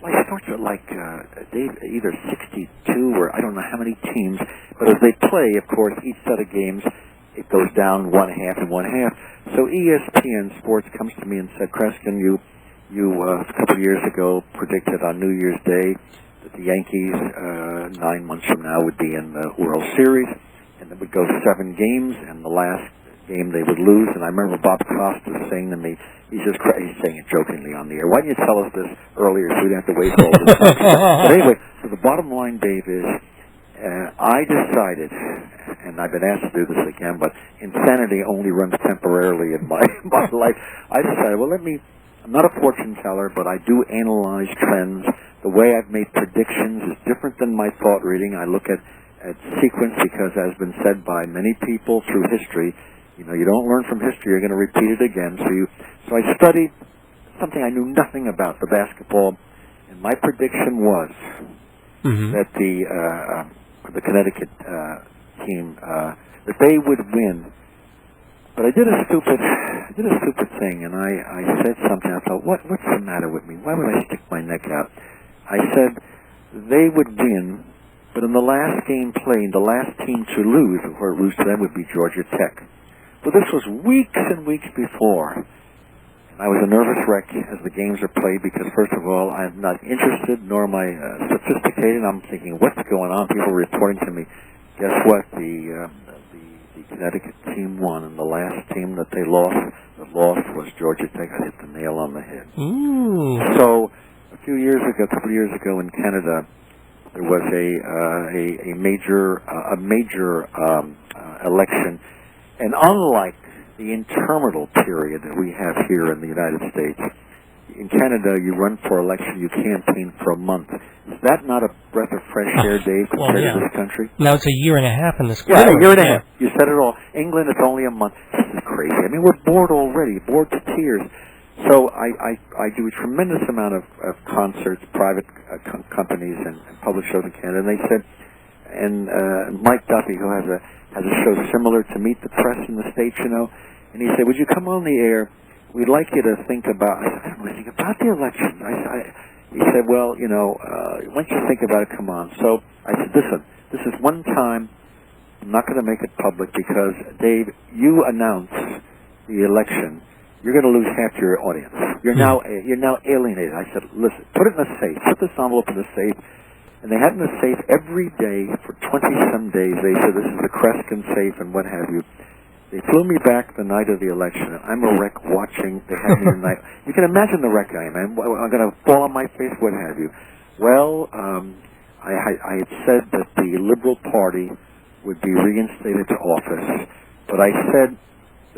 starts at either 62 or I don't know how many teams, but as they play, of course, each set of games, it goes down 1/2 and 1/2. So ESPN Sports comes to me and said, Kreskin, you a couple of years ago predicted on New Year's Day that the Yankees 9 months from now would be in the World Series, and it would go 7 games, and the last game they would lose. And I remember Bob Costa saying to me, he's saying it jokingly on the air, why didn't you tell us this earlier so we didn't have to wait for all this time? But anyway, so the bottom line, Dave, is I decided, and I've been asked to do this again, but insanity only runs temporarily in my life. I decided, well, I'm not a fortune teller, but I do analyze trends. The way I've made predictions is different than my thought reading. I look at sequence because, as has been said by many people through history, you know, you don't learn from history, you're going to repeat it again. So I studied something I knew nothing about, the basketball, and my prediction was that the Connecticut team that they would win. But I did a stupid thing, and I said something. I thought, what's the matter with me? Why would I stick my neck out? I said they would win, but in the last game played, the last team to lose, or lose to them, would be Georgia Tech. Well, this was weeks and weeks before. I was a nervous wreck as the games are played because, first of all, I'm not interested, nor am I sophisticated. I'm thinking, what's going on? People are reporting to me. Guess what? The Connecticut team won, and the last team that they lost, was Georgia Tech. I hit the nail on the head. So, a couple of years ago in Canada, there was a major election, and unlike the interminable period that we have here in the United States, in Canada, you run for election, you campaign for a month. Is that not a breath of fresh air, Dave, compared to this country? Now it's a year and a half in this country. Yeah, a year and a half. You said it all. England, it's only a month. This is crazy. I mean, we're bored already, bored to tears. So I do a tremendous amount of concerts, private companies and public shows in Canada, and they said, and Mike Duffy, who has a show similar to Meet the Press in the States, you know, and he said, would you come on the air? We'd like you to think about, I said, I don't really think about the election. He said, well, you know, once you think about it, come on. So I said, listen, this is one time. I'm not going to make it public because, Dave, you announce the election, you're going to lose half your audience. You're now alienated. I said, listen, put it in a safe. Put this envelope in a safe. And they had it in a safe every day for 20-some days. They said, this is the Kreskin safe and what have you. They flew me back the night of the election, and I'm a wreck watching. They had me tonight. You can imagine the wreck I am. I'm going to fall on my face, what have you. Well, I had said that the Liberal Party would be reinstated to office, but I said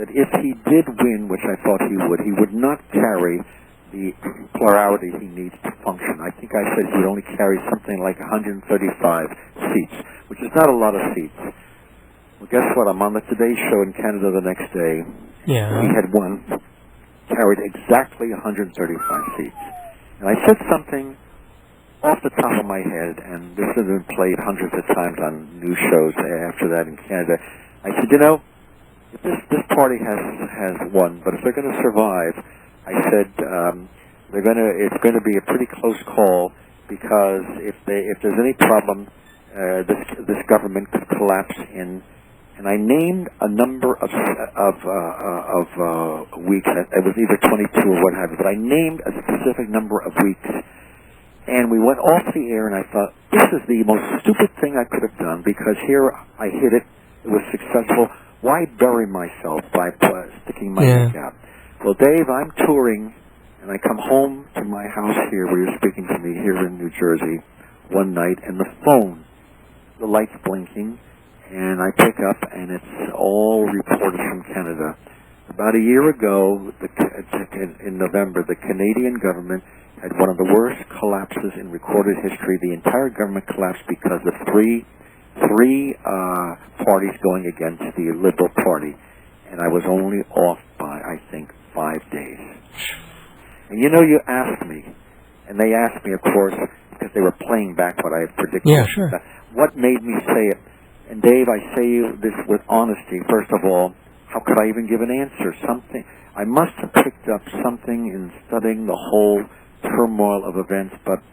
that if he did win, which I thought he would not carry the plurality he needs to function. I think I said he would only carry something like 135 seats, which is not a lot of seats. Well, guess what? I'm on the Today Show in Canada the next day. Yeah. He had won, carried exactly 135 seats. And I said something off the top of my head, and this has been played hundreds of times on news shows after that in Canada. I said, you know, if this party has won, but if they're going to survive, I said it's going to be a pretty close call, because if there's any problem, this government could collapse in. And I named a number of weeks. It was either 22 or what have you, but I named a specific number of weeks. And we went off the air, and I thought, this is the most stupid thing I could have done, because here I hit it. It was successful. Why bury myself by sticking my neck out? Well, Dave, I'm touring, and I come home to my house here, where you're speaking to me here in New Jersey, one night, and the phone, the light's blinking, and I pick up, and it's all reported from Canada. About a year ago, in November, the Canadian government had one of the worst collapses in recorded history. The entire government collapsed because of three parties going against the Liberal Party, and I was only off by, I think, 5 days. And you know, you asked me, and they asked me, of course, because they were playing back what I had predicted. Yeah, sure. What made me say it? And Dave, I say you this with honesty. First of all, how could I even give an answer? Something I must have picked up something in studying the whole turmoil of events, but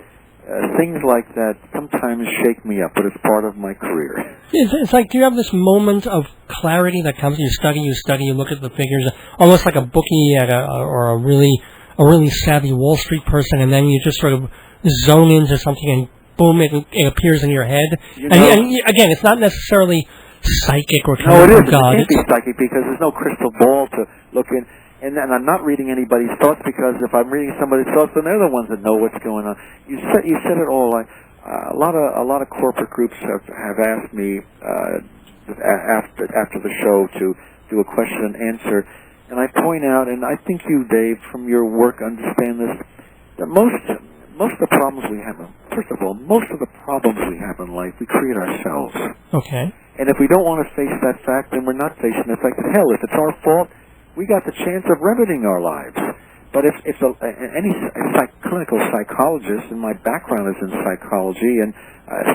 things like that sometimes shake me up, but it's part of my career. It's like, do you have this moment of clarity that comes? You study, you look at the figures, almost like a bookie or a really savvy Wall Street person, and then you just sort of zone into something, and boom, it appears in your head. You know, and again, it's not necessarily psychic or no, it from is. God. It can't be psychic because there's no crystal ball to look in. And I'm not reading anybody's thoughts, because if I'm reading somebody's thoughts, then they're the ones that know what's going on. You said it all. A lot of corporate groups have asked me after the show to do a question and answer, and I point out, and I think you, Dave, from your work, understand this, that most of the problems we have, first of all, most of the problems we have in life, we create ourselves. Okay. And if we don't want to face that fact, then we're not facing the fact that, hell, if it's our fault, we got the chance of remedying our lives. But if any clinical psychologist, and my background is in psychology and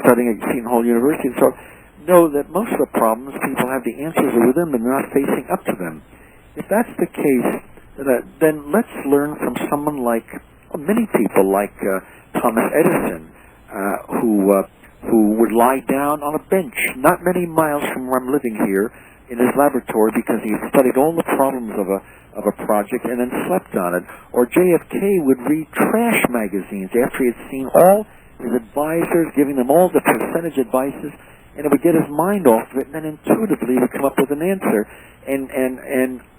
studying at Seton Hall University, so know that most of the problems, people have the answers within them, and they're not facing up to them. If that's the case, then let's learn from someone like, many people like Thomas Edison, who would lie down on a bench not many miles from where I'm living here, in his laboratory, because he studied all the problems of a project and then slept on it. Or JFK would read trash magazines after he had seen all his advisors, giving them all the percentage advices, and it would get his mind off of it, and then intuitively he would come up with an answer. And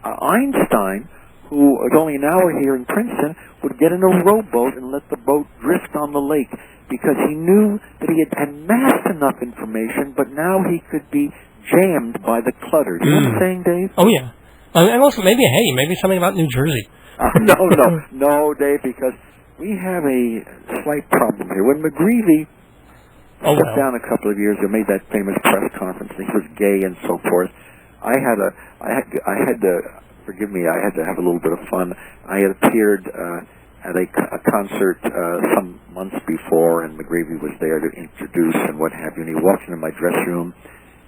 Einstein, who was only an hour here in Princeton, would get in a rowboat and let the boat drift on the lake, because he knew that he had amassed enough information, but now he could be jammed by the clutter. You know what I'm saying, Dave? Oh, yeah. And also, maybe something about New Jersey. No, Dave, because we have a slight problem here. When McGreevy stepped down a couple of years ago, made that famous press conference, he was gay and so forth, I had to forgive me, I had to have a little bit of fun. I had appeared at a concert some months before, and McGreevy was there to introduce and what have you, and he walked into my dressing room,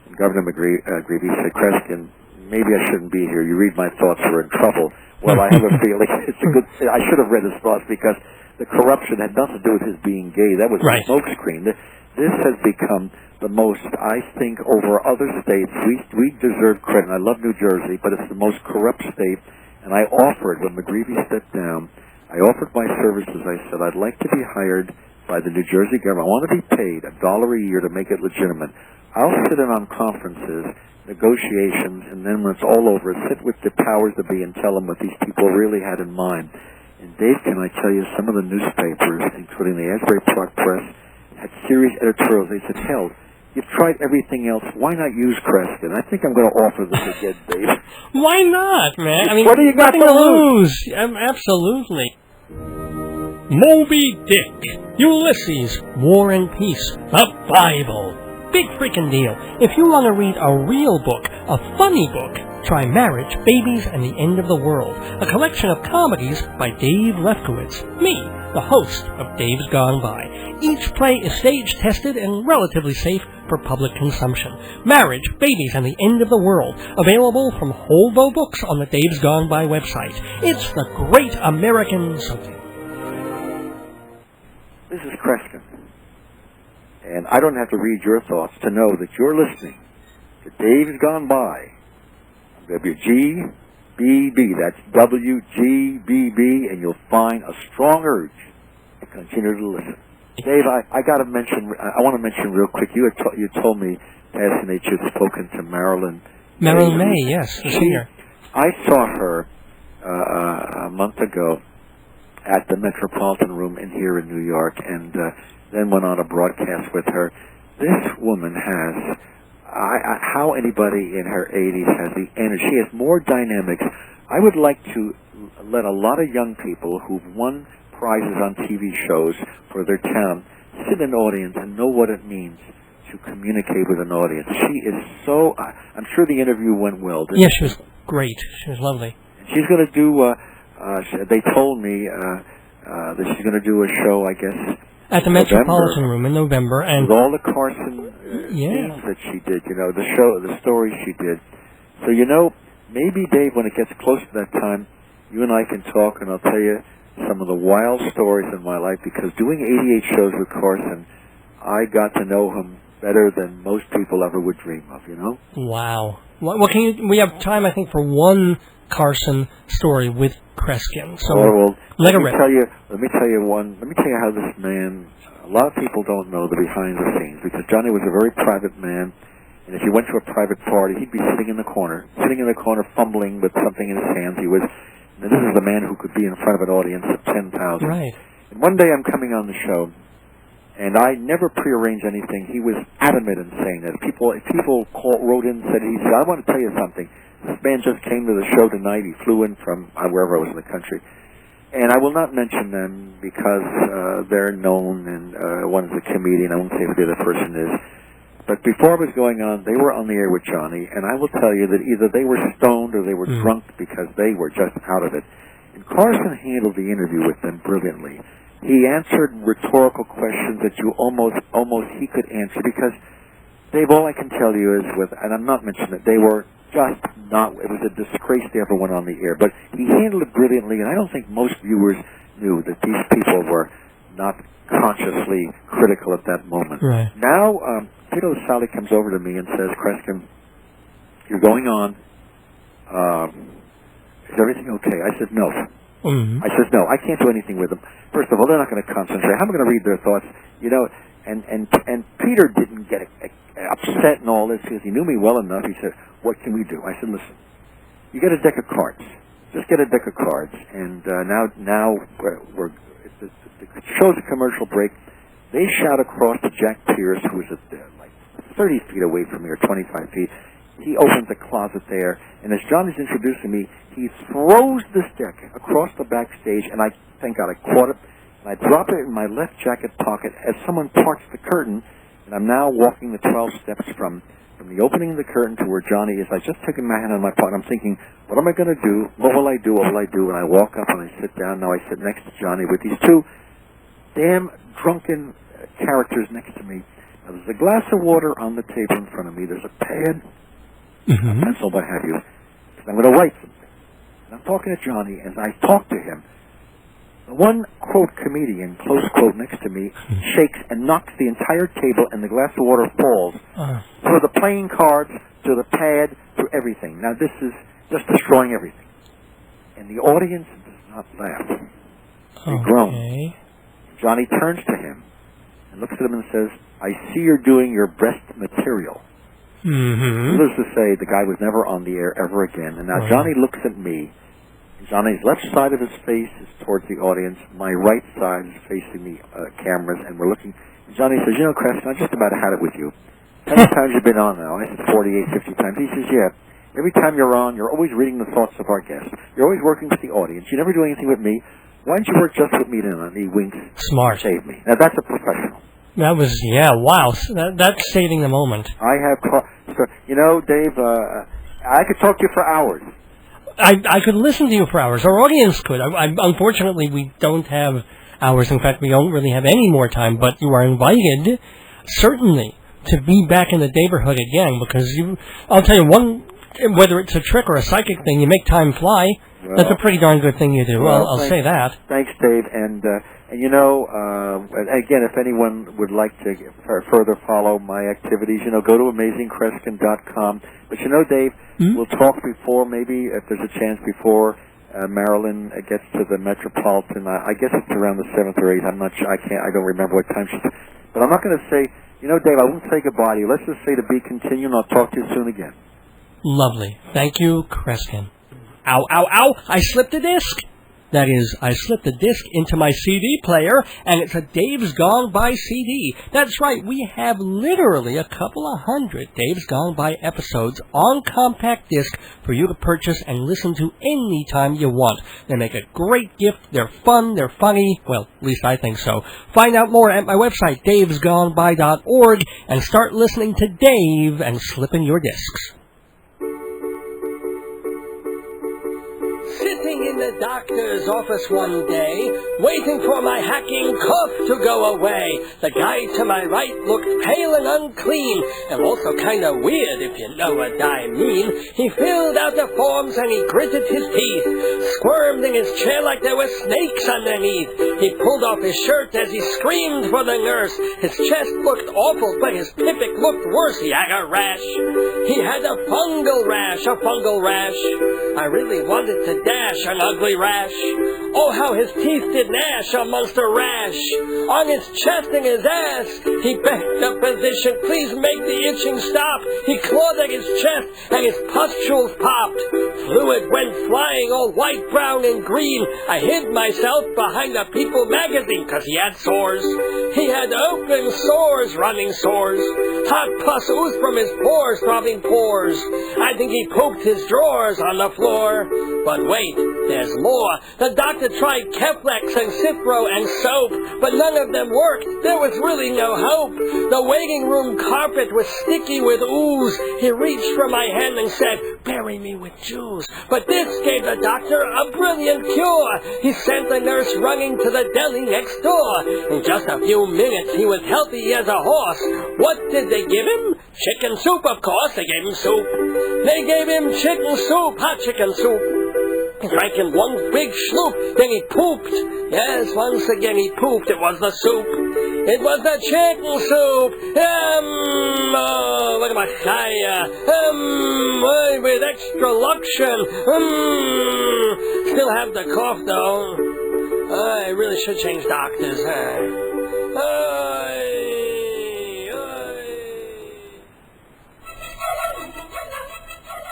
and Governor McGreevy said, Kreskin, maybe I shouldn't be here. You read my thoughts, we're in trouble. Well, I have a feeling I should have read his thoughts, because the corruption had nothing to do with his being gay. That was a smokescreen. This has become the most, I think, over other states. We deserve credit. I love New Jersey, but it's the most corrupt state. And I offered, when McGreevy stepped down, I offered my services. I said, I'd like to be hired by the New Jersey government. I want to be paid $1 a year to make it legitimate. I'll sit in on conferences, negotiations, and then when it's all over, sit with the powers that be and tell them what these people really had in mind. And Dave, can I tell you, some of the newspapers, including the Asbury Park Press, had serious editorials. They said, hell, you've tried everything else. Why not use Kreskin? I think I'm going to offer this again, Dave. Why not, man? I mean, what do you got to lose? Absolutely. Moby Dick, Ulysses, War and Peace, the Bible. Big freaking deal. If you want to read a real book, a funny book, try Marriage, Babies, and the End of the World, a collection of comedies by Dave Lefkowitz, me, the host of Dave's Gone By. Each play is stage-tested and relatively safe for public consumption. Marriage, Babies, and the End of the World, available from Holbo Books on the Dave's Gone By website. It's the great American something. This is Kreskin. And I don't have to read your thoughts to know that you're listening to Dave's Gone By. WGBB, that's WGBB, and you'll find a strong urge to continue to listen. Dave, I got to mention, I want to mention real quick, you told me, last night you'd spoken to Marilyn May, yes, the singer. I saw her a month ago at the Metropolitan Room here in New York, and then went on a broadcast with her. This woman has, how anybody in her 80s has the energy. She has more dynamics. I would like to let a lot of young people who've won prizes on TV shows for their town sit in an audience and know what it means to communicate with an audience. She is so, I'm sure the interview went well. Yes, she was great. She was lovely. She's going to do, they told me that she's going to do a show, I guess, at the Metropolitan Room in November, and with all the Carson things that she did, the stories she did. So, maybe, Dave, when it gets close to that time, you and I can talk, and I'll tell you some of the wild stories in my life, because doing 88 shows with Carson, I got to know him better than most people ever would dream of, Wow. Well, we have time, I think, for one Carson story with Kreskin. So let me tell you how this man, a lot of people don't know the behind the scenes, because Johnny was a very private man, and if you went to a private party, he'd be sitting in the corner, fumbling with something in his hands. This is the man who could be in front of an audience of 10,000. Right. And one day I'm coming on the show, and I never prearranged anything. He was adamant in saying that. If people wrote in and said, I want to tell you something. This man just came to the show tonight. He flew in from wherever I was in the country. And I will not mention them because they're known, and one is a comedian. I won't say who the other person is. But before I was going on, they were on the air with Johnny, and I will tell you that either they were stoned or they were drunk, because they were just out of it. And Carson handled the interview with them brilliantly. He answered rhetorical questions that you almost he could answer, because, Dave, all I can tell you is, and I'm not mentioning it, they were just not, it was a disgrace they ever went on the air. But he handled it brilliantly, and I don't think most viewers knew that these people were not consciously critical at that moment. Right. Now, Peter Sally comes over to me and says, Kreskin, you're going on. Is everything okay? I said, no. Mm-hmm. I said, no, I can't do anything with them. First of all, they're not going to concentrate. How am I going to read their thoughts? And Peter didn't get upset and all this, because he knew me well enough. He said, what can we do? I said, listen, you get a deck of cards. Just get a deck of cards. And now the show's a commercial break. They shout across to Jack Pierce, who was like 30 feet away from me, or 25 feet. he opens a closet there, and as Johnny's introducing me, he throws this deck across the backstage, and thank God I caught it, and I drop it in my left jacket pocket as someone parts the curtain, and I'm now walking the 12 steps from the opening of the curtain to where Johnny is. I just taken my hand on my pocket. I'm thinking, what am I going to do? What will I do? What will I do? And I walk up and I sit down. Now I sit next to Johnny with these two damn drunken characters next to me. Now there's a glass of water on the table in front of me. There's a pad, a pencil, what have you. And I'm going to write something. And I'm talking to Johnny. As I talk to him, the one, quote, comedian, close quote, next to me, shakes and knocks the entire table, and the glass of water falls. Through the playing cards, to the pad, to everything. Now this is just destroying everything. And the audience does not laugh. They groan. Johnny turns to him and looks at him and says, I see you're doing your best material. Needless to say, the guy was never on the air ever again. And now Johnny looks at me. Johnny's left side of his face is towards the audience. My right side is facing the cameras, and we're looking. And Johnny says, you know, Kreskin, I just about had it with you. How many times you've been on now? I said 48, 50 times. He says, yeah. Every time you're on, you're always reading the thoughts of our guests. You're always working with the audience. You never do anything with me. Why don't you work just with me then? And he winks. Smart. Save me. Now, that's a professional. That was, wow. That's saving the moment. I have, you know, Dave, I could talk to you for hours. I could listen to you for hours. Our audience could. Unfortunately, we don't have hours. In fact, we don't really have any more time. But you are invited, certainly, to be back in the neighborhood again. Because I'll tell you, whether it's a trick or a psychic thing, you make time fly. Well, that's a pretty darn good thing you do. Well, I'll say that. Thanks, Dave. And you know, again, if anyone would like to further follow my activities, you know, go to AmazingKreskin.com. But you know, Dave, we'll talk before, maybe if there's a chance before Marilyn gets to the Metropolitan. I guess it's around the 7th or 8th. I'm not sure. I don't remember what time she's. But I'm not going to say. You know, Dave, I won't say goodbye to you. Let's just say to be continued. And I'll talk to you soon again. Lovely. Thank you, Kreskin. Ow, ow, ow! I slipped a disc! That is, I slipped a disc into my CD player, and it's a Dave's Gone By CD. That's right, we have literally a couple of hundred Dave's Gone By episodes on compact disc for you to purchase and listen to any time you want. They make a great gift, they're fun, they're funny, well, at least I think so. Find out more at my website, davesgoneby.org, and start listening to Dave and slipping your discs. Sitting in the doctor's office one day, waiting for my hacking cough to go away. The guy to my right looked pale and unclean, and also kind of weird, if you know what I mean. He filled out the forms and he gritted his teeth, squirmed in his chair like there were snakes underneath. He pulled off his shirt as he screamed for the nurse. His chest looked awful, but his pippic looked worse. He had a rash. He had a fungal rash. I really wanted to dash an ugly rash. Oh, how his teeth did gnash, a Monster Rash. On his chest and his ass, he begged the physician, please make the itching stop. He clawed at his chest and his pustules popped. Fluid went flying all white, brown, and green. I hid myself behind the People magazine, 'cause he had sores. He had open sores, running sores. Hot pus oozed from his pores, throbbing pores. I think he pooped his drawers on the floor. But wait, there's more. The doctor tried Keflex and Cipro and soap, but none of them worked. There was really no hope. The waiting room carpet was sticky with ooze. He reached for my hand and said, bury me with Jews. But this gave the doctor a brilliant cure. He sent the nurse running to the deli next door. In just a few minutes, he was healthy as a horse. What did they give him? Chicken soup, of course. They gave him soup. They gave him chicken soup, hot chicken soup. He drank in one big sloop, then he pooped. Yes, once again he pooped. It was the soup. It was the chicken soup. Look at my chaya. With extra luxury. Still have the cough, though. I really should change doctors,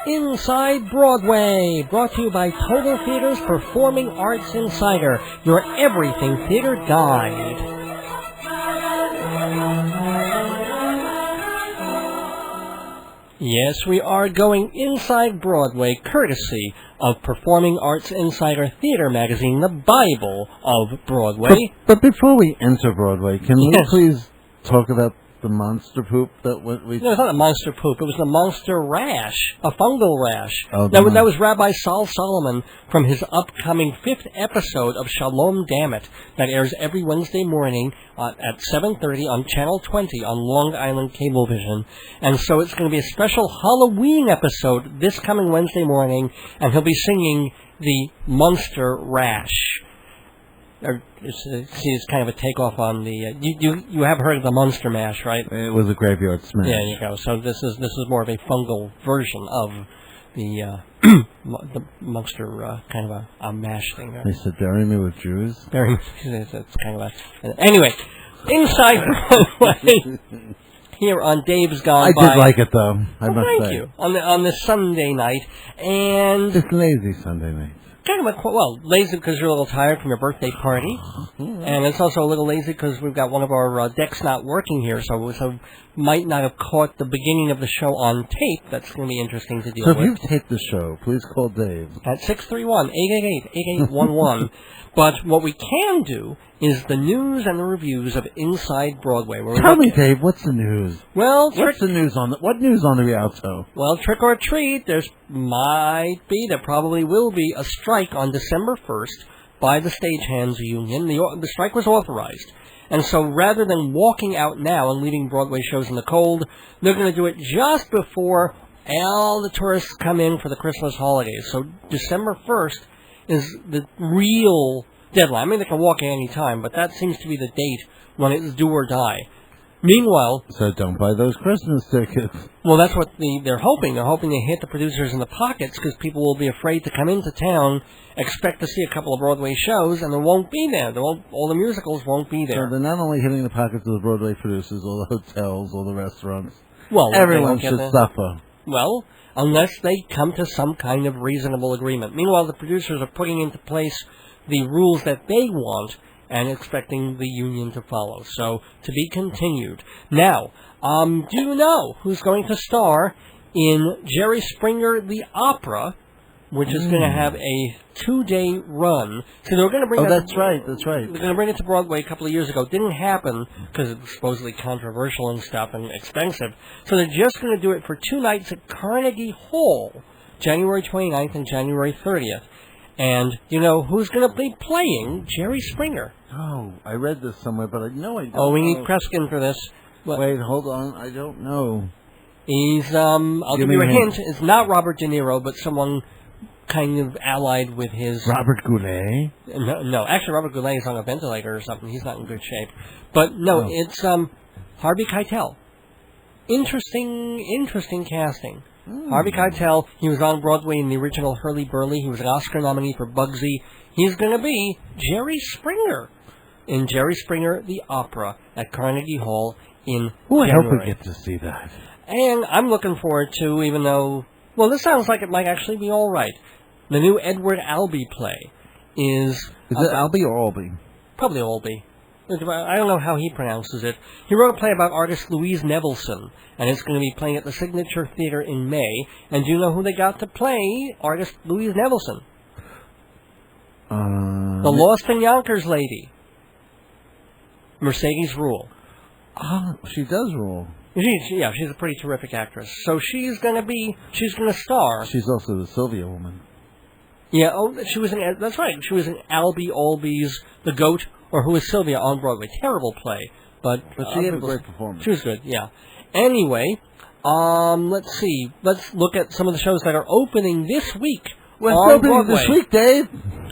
Inside Broadway, brought to you by Total Theater's Performing Arts Insider, your everything theater guide. Yes, we are going Inside Broadway, courtesy of Performing Arts Insider Theater magazine, the Bible of Broadway. But before we enter Broadway, can we Yes. please talk about the monster poop that we... No, it's not a monster poop. It was the Monster Rash, a fungal rash. Oh, that was Rabbi Sol Solomon from his upcoming 5th episode of Shalom Dammit that airs every Wednesday morning at 7:30 on Channel 20 on Long Island Cablevision. And so it's going to be a special Halloween episode this coming Wednesday morning, and he'll be singing the Monster Rash. It's kind of a takeoff on the you have heard of the Monster Mash, right? It was a graveyard smash. Yeah, you go. So this is more of a fungal version of the the Monster kind of a mash thing. They said, bury me with Jews? Very it's kind of a... Anyway, Inside Broadway here on Dave's Gone By. I did like it, though, I must thank say. you. On the Sunday night. And... It's lazy Sunday night. Kind of lazy because you're a little tired from your birthday party, and it's also a little lazy because we've got one of our decks not working here, so might not have caught the beginning of the show on tape. That's going to be interesting to deal with. So if you've taped the show, please call Dave. At 631-888-8811. But what we can do is the news and the reviews of Inside Broadway. Tell me, Dave, what's the news? Well, what news on the Rialto? Well, trick or treat, there probably will be a strike on December 1st by the Stagehands Union. The strike was authorized. And so rather than walking out now and leaving Broadway shows in the cold, they're going to do it just before all the tourists come in for the Christmas holidays. So December 1st is the real deadline. I mean, they can walk at any time, but that seems to be the date when it's do or die. Meanwhile... So don't buy those Christmas tickets. Well, that's what they're hoping. They're hoping they hit the producers in the pockets because people will be afraid to come into town, expect to see a couple of Broadway shows, and they won't be there. All the musicals won't be there. So they're not only hitting the pockets of the Broadway producers, all the hotels, all the restaurants. Well, everyone should suffer. Well, unless they come to some kind of reasonable agreement. Meanwhile, the producers are putting into place the rules that they want and expecting the union to follow. So, to be continued. Now, do you know who's going to star in Jerry Springer the Opera, which is going to have a 2-day run? So they were going to bring that's right. They're going to bring it to Broadway a couple of years ago. It didn't happen because it was supposedly controversial and stuff and expensive. So they're just going to do it for 2 nights at Carnegie Hall, January 29th and January 30th. And you know who's going to be playing Jerry Springer? Oh, I read this somewhere, but I don't Oh, we need Kreskin for this. Wait, hold on. I don't know. He's, I'll give you a hint. It's not Robert De Niro, but someone kind of allied with his... Robert Goulet? No, actually Robert Goulet is on a ventilator or something. He's not in good shape. But no, it's Harvey Keitel. Interesting casting. Harvey Keitel, he was on Broadway in the original Hurly Burly. He was an Oscar nominee for Bugsy. He's going to be Jerry Springer in Jerry Springer the Opera at Carnegie Hall in January. I hope we get to see that. And I'm looking forward to, even though... Well, this sounds like it might actually be all right. The new Edward Albee play is... Is it Albee or Albee? Probably Albee. I don't know how he pronounces it. He wrote a play about artist Louise Nevelson, and it's going to be playing at the Signature Theater in May. And do you know who they got to play artist Louise Nevelson? The Lost in Yonkers lady. Mercedes Rule. Oh, she does rule. She's a pretty terrific actress. So she's going to star. She's also the Sylvia woman. Yeah, that's right. She was in Albee's The Goat, or Who is Sylvia on Broadway. Terrible play. But she had a great performance. She was good, yeah. Anyway, let's see. Let's look at some of the shows that are opening this week. What's opening this week, Dave?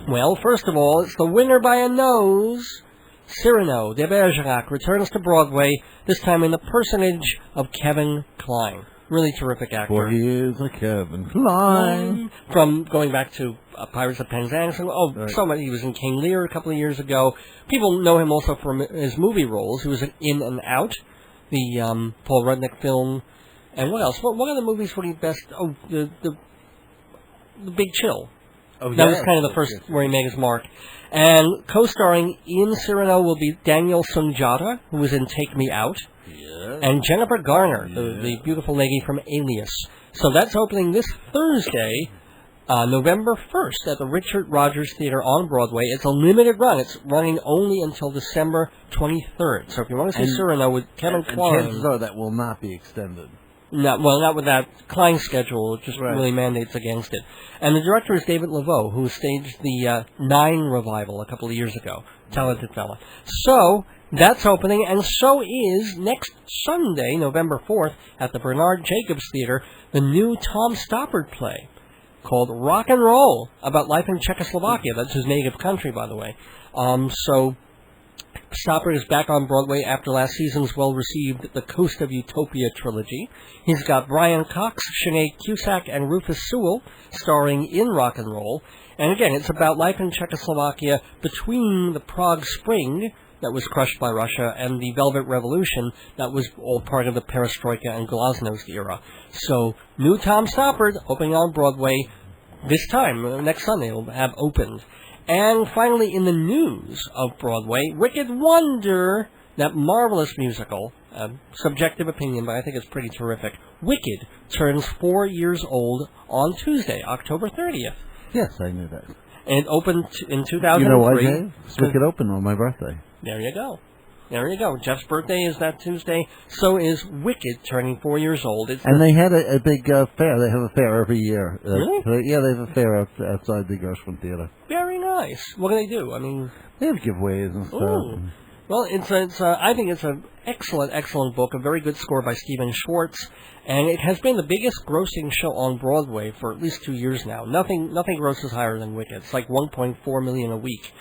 Well, first of all, it's the winner by a nose. Cyrano de Bergerac returns to Broadway, this time in the personage of Kevin Kline. Really terrific actor. For he is a Kevin Kline. From going back to Pirates of Penzance. So much. He was in King Lear a couple of years ago. People know him also from his movie roles. He was in In and Out, the Paul Rudnick film. And what else? What other movies were he best? Oh, the Big Chill. Oh, That was yes. kind of the first where he made his mark. And co-starring in Cyrano will be Daniel Sunjata, who was in Take Me Out, and Jennifer Garner, the beautiful lady from Alias. So that's opening this Thursday, November 1st, at the Richard Rogers Theater on Broadway. It's a limited run. It's running only until December 23rd. So if you want to see Cyrano with Kevin Kline... chances are that will not be extended. Not with that Klein schedule. It just really mandates against it. And the director is David Laveau, who staged the Nine revival a couple of years ago. Talented fella. So, that's opening, and so is next Sunday, November 4th, at the Bernard Jacobs Theater, the new Tom Stoppard play called Rock and Roll, about life in Czechoslovakia. That's his native country, by the way. So... Stoppard is back on Broadway after last season's well-received The Coast of Utopia trilogy. He's got Brian Cox, Sinead Cusack, and Rufus Sewell starring in Rock and Roll. And again, it's about life in Czechoslovakia between the Prague Spring, that was crushed by Russia, and the Velvet Revolution, that was all part of the Perestroika and Glasnost era. So, new Tom Stoppard opening on Broadway this time, next Sunday, will have opened. And finally, in the news of Broadway, Wicked Wonder, that marvelous musical, subjective opinion, but I think it's pretty terrific. Wicked turns 4 years old on Tuesday, October 30th. Yes, I knew that. And it opened in 2003. You know why, Dave? Wicked opened on my birthday. There you go. There you go. Jeff's birthday is that Tuesday. So is Wicked turning 4 years old. And they had a big fair. They have a fair every year. Really? Yeah, they have a fair outside the Gershwin Theater. Very nice. What do they do? I mean, they have giveaways and stuff. Ooh. Well, I think it's an excellent book, a very good score by Stephen Schwartz, and it has been the biggest grossing show on Broadway for at least 2 years now. Nothing grosses higher than Wicked. It's like $1.4 million a week.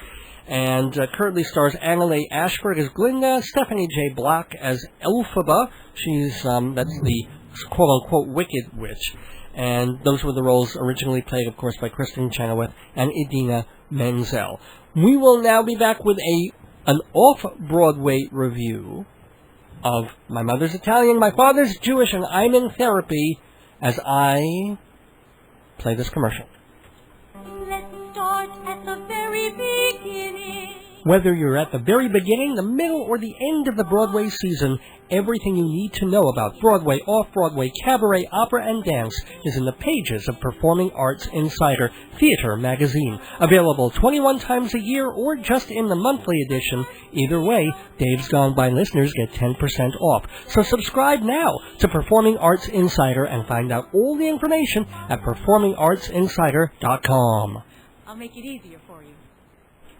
And currently stars Annalee Ashford as Glinda, Stephanie J. Block as Elphaba. She's, that's the quote-unquote Wicked Witch. And those were the roles originally played, of course, by Kristen Chenoweth and Idina Menzel. We will now be back with an off-Broadway review of My Mother's Italian, My Father's Jewish, and I'm in Therapy as I play this commercial. Let's start at the very beginning. Whether you're at the very beginning, the middle, or the end of the Broadway season, everything you need to know about Broadway, off-Broadway, cabaret, opera, and dance is in the pages of Performing Arts Insider Theater magazine. Available 21 times a year or just in the monthly edition. Either way, Dave's Gone By listeners get 10% off. So subscribe now to Performing Arts Insider and find out all the information at performingartsinsider.com. I'll make it easier for you.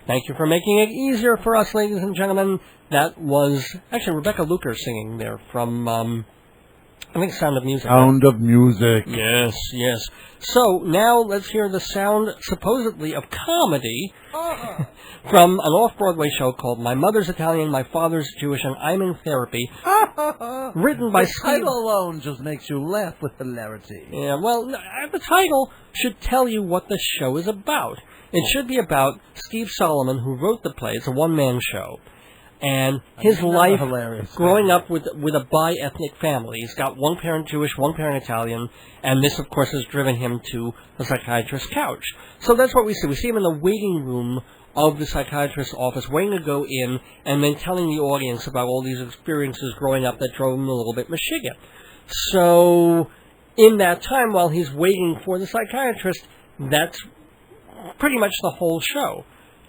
Thank you for making it easier for us, ladies and gentlemen. That was actually Rebecca Luker singing there from, I think, Sound of Music. Sound of Music. Yes, yes. So, now let's hear the sound, supposedly, of comedy from an off-Broadway show called My Mother's Italian, My Father's Jewish, and I'm in Therapy, written by The title alone just makes you laugh with hilarity. Yeah, well, the title should tell you what the show is about. It should be about Steve Solomon, who wrote the play. It's a one-man show. And his life growing up with a bi-ethnic family. He's got one parent Jewish, one parent Italian, and this, of course, has driven him to the psychiatrist's couch. So that's what we see. We see him in the waiting room of the psychiatrist's office, waiting to go in, and then telling the audience about all these experiences growing up that drove him a little bit Michigan. So, in that time, while he's waiting for the psychiatrist, that's pretty much the whole show.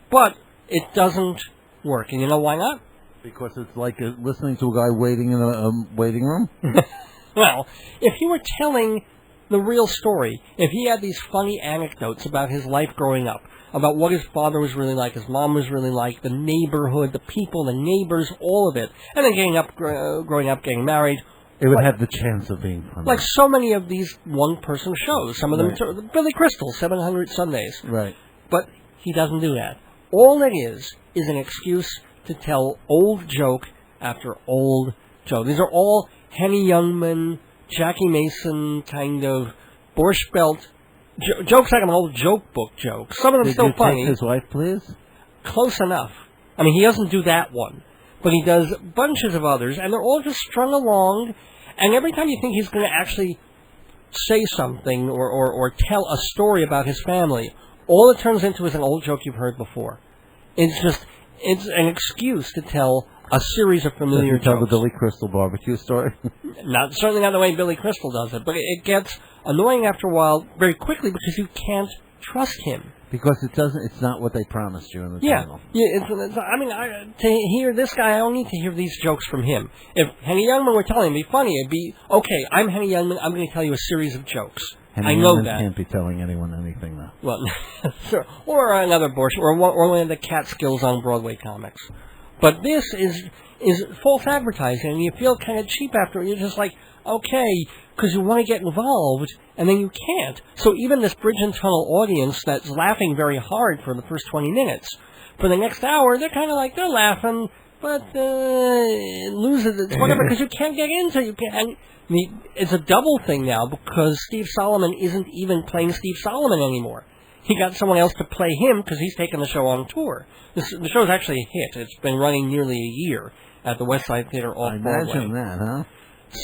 But it doesn't work. And you know why not? Because it's like listening to a guy waiting in a waiting room? Well, if you were telling the real story, if he had these funny anecdotes about his life growing up, about what his father was really like, his mom was really like, the neighborhood, the people, the neighbors, all of it, and then growing up, getting married, it would have the chance of being funny. Like so many of these one-person shows. Some of them, Billy Crystal, 700 Sundays. Right. But he doesn't do that. All it is an excuse to tell old joke after old joke. These are all Henny Youngman, Jackie Mason kind of Borscht Belt jokes, like an old joke book joke. Some of them still funny. Take his wife, please? Close enough. I mean, he doesn't do that one, but he does bunches of others, and they're all just strung along. And every time you think he's going to actually say something or tell a story about his family, all it turns into is an old joke you've heard before. It's an excuse to tell a series of familiar Does he tell the jokes. Billy Crystal barbecue story? Certainly not the way Billy Crystal does it, but it gets annoying after a while very quickly because you can't trust him. Because it's not what they promised you in the title. Yeah. To hear this guy, I don't need to hear these jokes from him. If Henny Youngman were telling me funny, it'd be, okay, I'm Henny Youngman, I'm going to tell you a series of jokes. Henny I know Youngman that. Can't be telling anyone anything, though. Well, sure. Or another bullshit, or one of the Catskills on Broadway comics. But this is false advertising, and you feel kind of cheap after it. You're just like, okay, because you want to get involved, and then you can't. So even this Bridge and Tunnel audience that's laughing very hard for the first 20 minutes, for the next hour, they're kind of like, they're laughing, but it loses its whatever, because you can't get into it. It's a double thing now, because Steve Solomon isn't even playing Steve Solomon anymore. He got someone else to play him because he's taken the show on tour. The show's actually a hit. It's been running nearly a year at the West Side Theater off-Broadway. I imagine that, huh?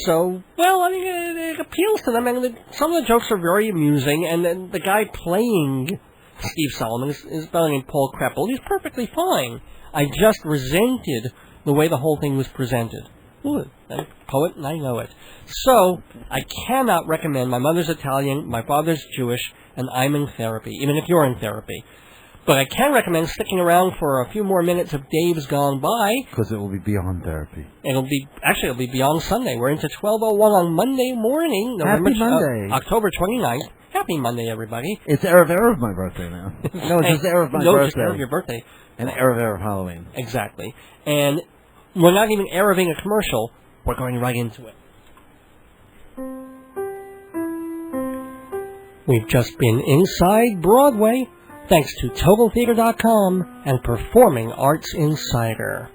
So, well, I mean, it appeals to them, and some of the jokes are very amusing, and then the guy playing Steve Solomon is a fellow named Paul Kreppel. He's perfectly fine. I just resented the way the whole thing was presented. Ooh, I'm a poet, and I know it. So, I cannot recommend. My mother's Italian, my father's Jewish, and I'm in therapy, even if you're in therapy. But I can recommend sticking around for a few more minutes of Dave's Gone By. Because it will be beyond therapy. It'll be beyond Sunday. We're into 12:01 on Monday morning. Happy Monday. October 29th. Happy Monday, everybody. It's Erev my birthday now. No, it's just Erev my birthday. No, just Erev your birthday. And Erev Halloween. Exactly. And we're not even Ereving a commercial. We're going right into it. We've just been Inside Broadway, thanks to TotalTheater.com and Performing Arts Insider.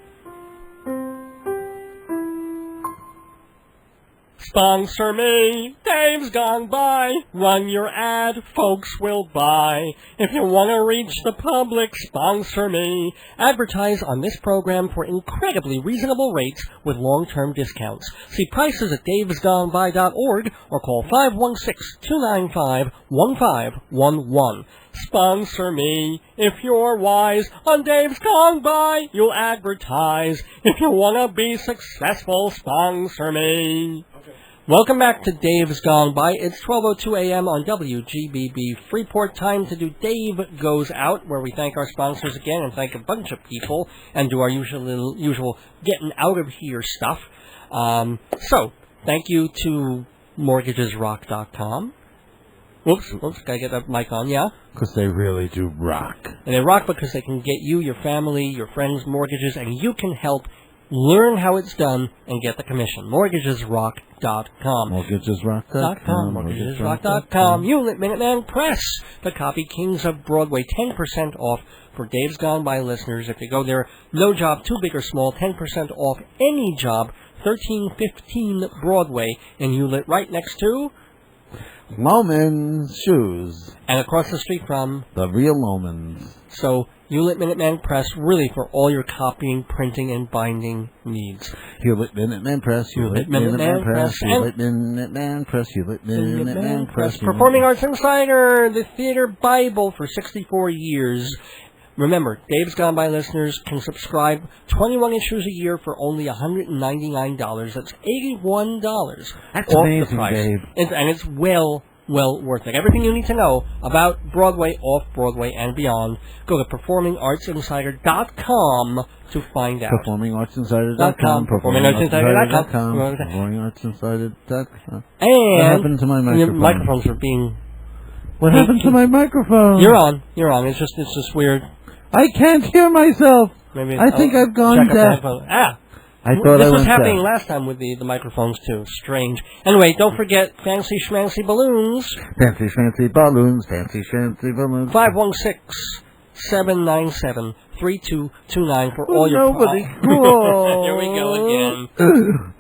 Sponsor me, Dave's Gone By. Run your ad, folks will buy. If you want to reach the public, sponsor me. Advertise on this program for incredibly reasonable rates with long-term discounts. See prices at davesgoneby.org or call 516-295-1511. Sponsor me. If you're wise, on Dave's Gone By, you'll advertise. If you want to be successful, sponsor me. Welcome back to Dave's Gone By. It's 12:02 a.m. on WGBB Freeport. Time to do Dave Goes Out, where we thank our sponsors again and thank a bunch of people and do our usual getting out of here stuff. So, thank you to mortgagesrock.com. Whoops, gotta get that mic on, yeah? Because they really do rock. And they rock because they can get you, your family, your friends mortgages, and you can help learn how it's done and get the commission. Mortgagesrock.com. Mortgagesrock.com. Mortgagesrock.com. Unit Minuteman Press, the Copy Kings of Broadway. 10% off for Dave's Gone By listeners. If you go there, no job, too big or small, 10% off any job, 1315 Broadway, and Hewlett right next to Loman's Shoes. and across the street from The real Loman's. So, Hewlett Minuteman Press, really for all your copying, printing, and binding needs. Hewlett Minuteman Press, Hewlett Minuteman Press, Hewlett Minuteman Press, Hewlett Minuteman Press. Performing Arts Insider, the theater Bible for 64 years. Remember, Dave's Gone By listeners can subscribe 21 issues a year for only $199. That's $81 That's off amazing, the price. Dave. And it's well worth it. Everything you need to know about Broadway, off-Broadway, and beyond, go to PerformingArtsInsider.com to find out. PerformingArtsInsider.com. PerformingArtsInsider.com. PerformingArtsInsider.com. And what happened to my microphone? Your microphones are being... What happened to my microphone? You're on. It's just weird. I can't hear myself. Maybe I think I've gone deaf. I thought this I was went happening deaf. last time with the microphones too. Strange. Anyway, don't forget Fancy Schmancy Balloons. Fancy balloons. Fancy balloons. 516-797-3229 for all your... Nobody call. Here we go again.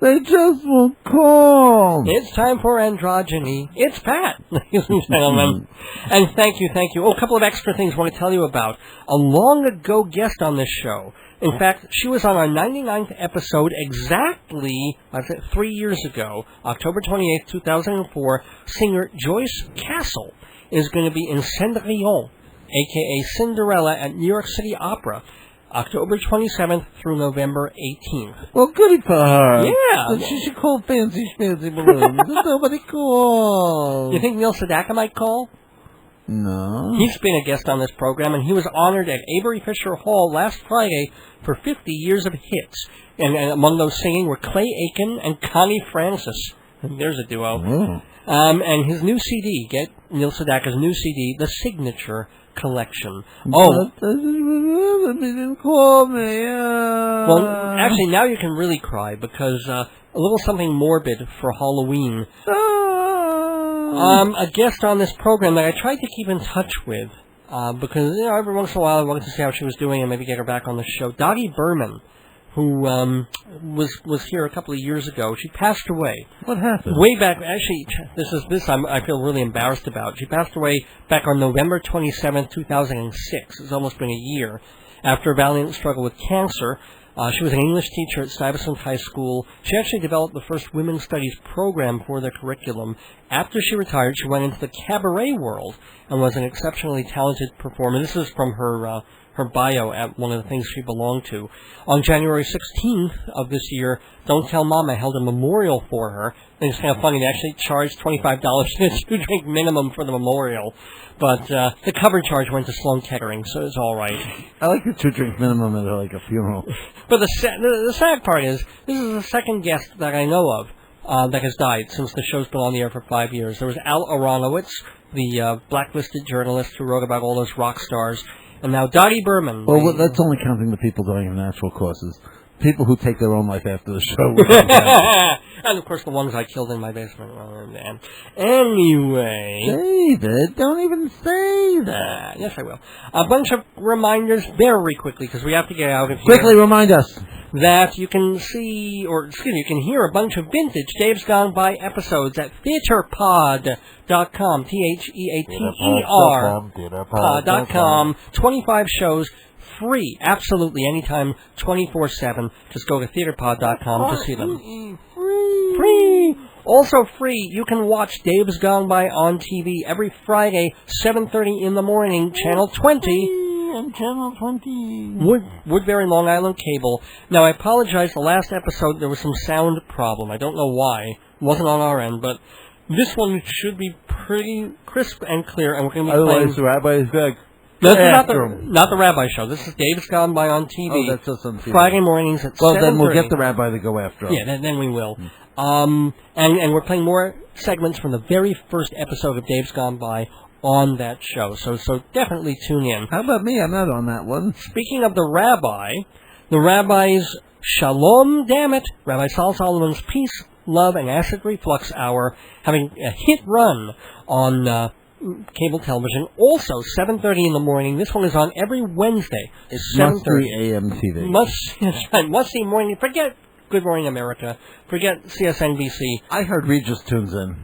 They just won't call. It's time for androgyny. It's Pat, ladies and gentlemen. And thank you. Oh, a couple of extra things I want to tell you about. A long ago guest on this show. In fact, she was on our 99th episode exactly 3 years ago, October 28th, 2004. Singer Joyce Castle is going to be in Cendrillon a.k.a. Cinderella, at New York City Opera, October 27th through November 18th. Well, goody for her. Yeah. But she should call Fancy Schmancy Balloons. Nobody calls. You think Neil Sedaka might call? No. He's been a guest on this program, and he was honored at Avery Fisher Hall last Friday for 50 years of hits. And among those singing were Clay Aiken and Connie Francis. There's a duo. Oh. And his new CD, get Neil Sedaka's new CD, The Signature Collection. Oh. He didn't call me. Well, actually, now you can really cry, because a little something morbid for Halloween. A guest on this program that I tried to keep in touch with, because every once in a while I wanted to see how she was doing and maybe get her back on the show. Dottie Berman, who was here a couple of years ago. She passed away. What happened? Way back. Actually, I feel really embarrassed about. She passed away back on November 27th, 2006. It's almost been a year. After a valiant struggle with cancer. She was an English teacher at Stuyvesant High School. She actually developed the first women's studies program for their curriculum. After she retired, she went into the cabaret world and was an exceptionally talented performer. This is from her bio at one of the things she belonged to. On January 16th of this year, Don't Tell Mama held a memorial for her. I think it's kind of funny. They actually charged $25 for a two-drink minimum for the memorial. But the cover charge went to Sloan Kettering, so it's all right. I like the two-drink minimum at like a funeral. But the sad part is, this is the second guest that I know of that has died since the show's been on the air for 5 years. There was Al Aronowitz, the blacklisted journalist who wrote about all those rock stars. And now Dottie Berman. Well, that's only counting the people dying of natural causes. People who take their own life after the show. And, of course, the ones I killed in my basement. Oh, man. Anyway. David, don't even say that. Yes, I will. A bunch of reminders very quickly, because we have to get out of here. Quickly remind us. That you can see, you can hear a bunch of vintage Dave's Gone By episodes at theaterpod.com, theater pod.com, 25 shows, free, absolutely, anytime, 24/7. Just go to theaterpod.com to see them. Free! Also free, you can watch Dave's Gone By on TV every Friday, 7:30 in the morning, Channel 20. On Channel 20. Woodbury, Long Island Cable. Now, I apologize, the last episode there was some sound problem. I don't know why. It wasn't on our end, but this one should be pretty crisp and clear, and we're going to be playing... Otherwise, the rabbi is back. No, this is not the Rabbi Show. This is Dave's Gone By on TV. Oh, that's just on TV. Friday mornings at 7:30. Well, then we'll get the rabbi to go after us. Yeah, then we will. And we're playing more segments from the very first episode of Dave's Gone By on that show. So definitely tune in. How about me? I'm not on that one. Speaking of the rabbi's Shalom Dammit, Rabbi Sol Solomon's Peace, Love, and Acid Reflux Hour, having a hit run on cable television. Also, 7:30 in the morning. This one is on every Wednesday. It's Must-See AM TV. Must-See morning. Forget Good Morning America. Forget CSNBC. I heard Regis tunes in.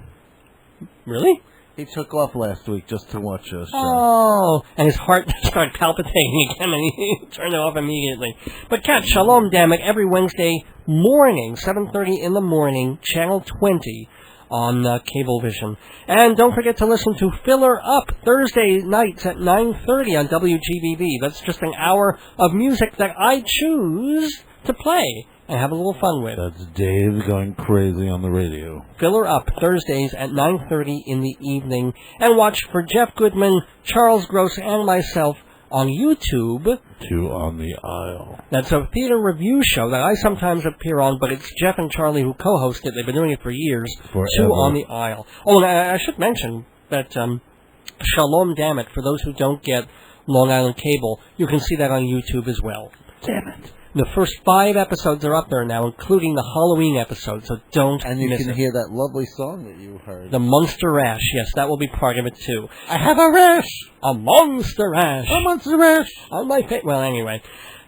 Really? He took off last week just to watch us. Oh, and his heart started palpitating again, and he turned it off immediately. But catch Shalom Dammit every Wednesday morning, 7:30 in the morning, Channel 20 on Cablevision. And don't forget to listen to Filler Up Thursday nights at 9:30 on WGBB. That's just an hour of music that I choose to play and have a little fun with. That's Dave going crazy on the radio. Filler Up Thursdays at 9:30 in the evening. And watch for Jeff Goodman, Charles Gross, and myself on YouTube. Two on the Aisle. That's a theater review show that I sometimes appear on, but it's Jeff and Charlie who co-host it. They've been doing it for years. Forever. Two on the Aisle. Oh, and I should mention that Shalom Dammit, for those who don't get Long Island Cable, you can see that on YouTube as well. Damn it. The first 5 episodes are up there now, including the Halloween episode, so don't And you miss can it. hear that lovely song that you heard. The Monster Rash, yes, that will be part of it too. I have a rash! A Monster Rash! A Monster Rash! On my face. Well, anyway.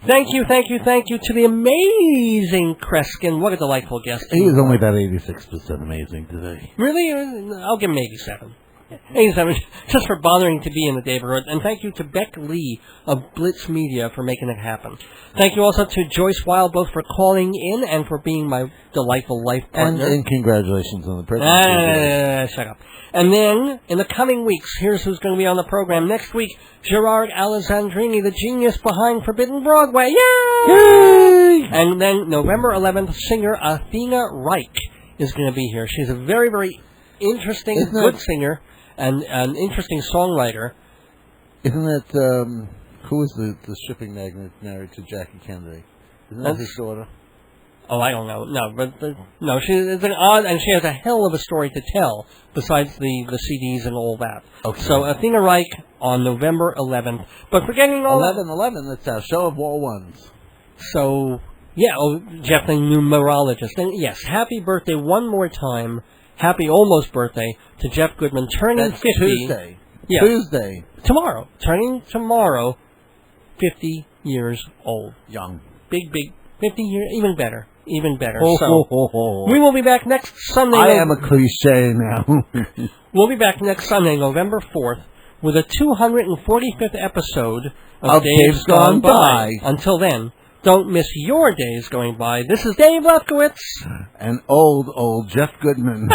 Thank you to the amazing Kreskin. What a delightful guest. He was only about 86% amazing today. Really? I'll give him 87. 87, just for bothering to be in the neighborhood. And thank you to Beck Lee of Blitz Media for making it happen. Thank you also to Joyce Weil, both for calling in and for being my delightful life partner. And congratulations on the pregnancy. Shut up. And then, in the coming weeks, here's who's going to be on the program. Next week, Gerard Alessandrini, the genius behind Forbidden Broadway. Yay! Yay! And then, November 11th, singer Athena Reich is going to be here. She's a very, very interesting, good singer and an interesting songwriter. Isn't that, who is the shipping magnate married to Jackie Kennedy? Isn't that his daughter? Oh, I don't know. No, but she is an odd, and she has a hell of a story to tell, besides the CDs and all that. Okay. So, Athena Reich on November 11th. But forgetting all 11, that's our show of all ones. So, yeah, Jeff, the numerologist. And yes, happy birthday one more time. Happy almost birthday to Jeff Goodman, turning 50. Tuesday. Yeah. Tuesday. Tomorrow. Turning tomorrow 50 years old. Young. Big, 50 years, even better. Even better. So, we will be back next Sunday. I am a cliche now. We'll be back next Sunday, November 4th, with a 245th episode of Days Gone By. Until then, don't miss your days going by. This is Dave Lefkowitz. And old Jeff Goodman.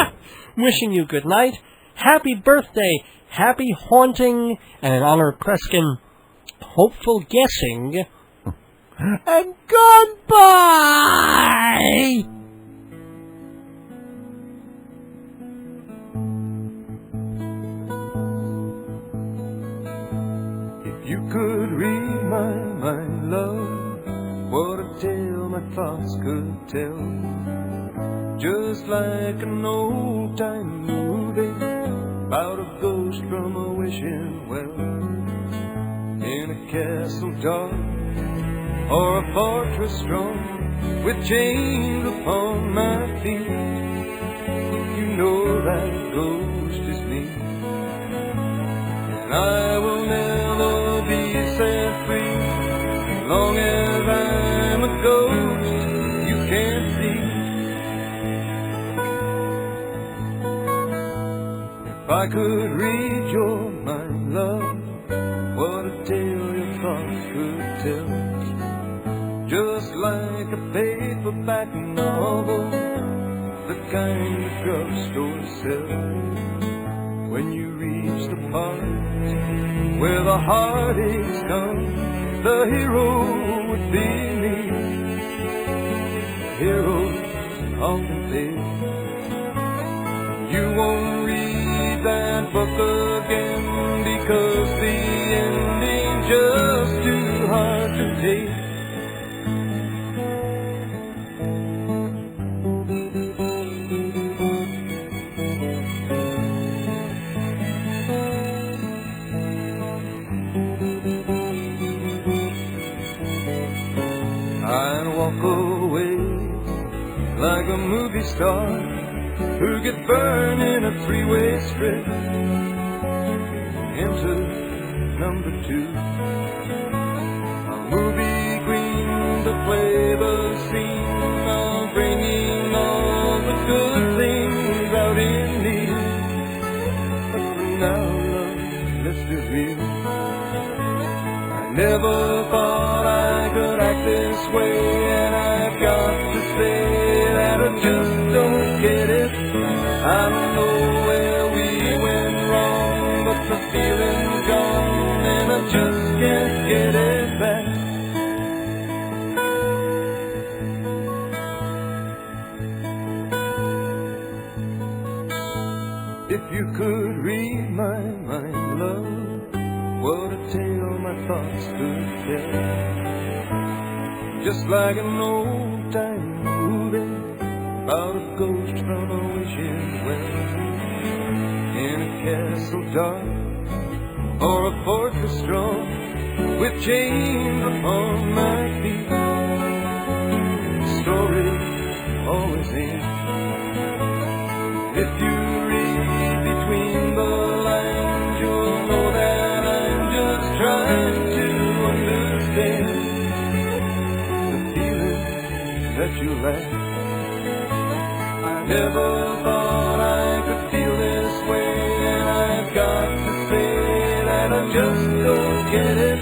Wishing you good night, happy birthday, happy haunting, and in honor of Kreskin, hopeful guessing. And goodbye! If you could read my mind, love, what a tale my thoughts could tell. Just like an old-time movie about a ghost from a wishing well, in a castle dark or a fortress strong, with chains upon my feet. You know that ghost is me, and I will never be set free as long as I'm a ghost you can't see. If I could read your mind, love, what a tale your thoughts could tell. Just like a paperback novel, the kind the drugstore sells. When you reach the part where the heartaches come, the hero would be me. Heroes often fail. You won't read that book again because the ending's just too hard to take. Like a movie star who gets burned in a three-way strip into number 2. A movie queen to play the scene of bringing all the good things out in me. But for now, love, let's be real. I never thought I could act this way, and I've got to say I just don't get it. I don't know where we went wrong, but the feeling's gone and I just can't get it back. If you could read my mind, love, what a tale my thoughts could tell. Just like an old-time movie about a ghost from a wishing well, in a castle dark or a fortress strong, with chains upon my feet. The story always ends. If you read between the lines, you'll know that I'm just trying to understand the feeling that you lack. I never thought I could feel this way, and I've just go get it.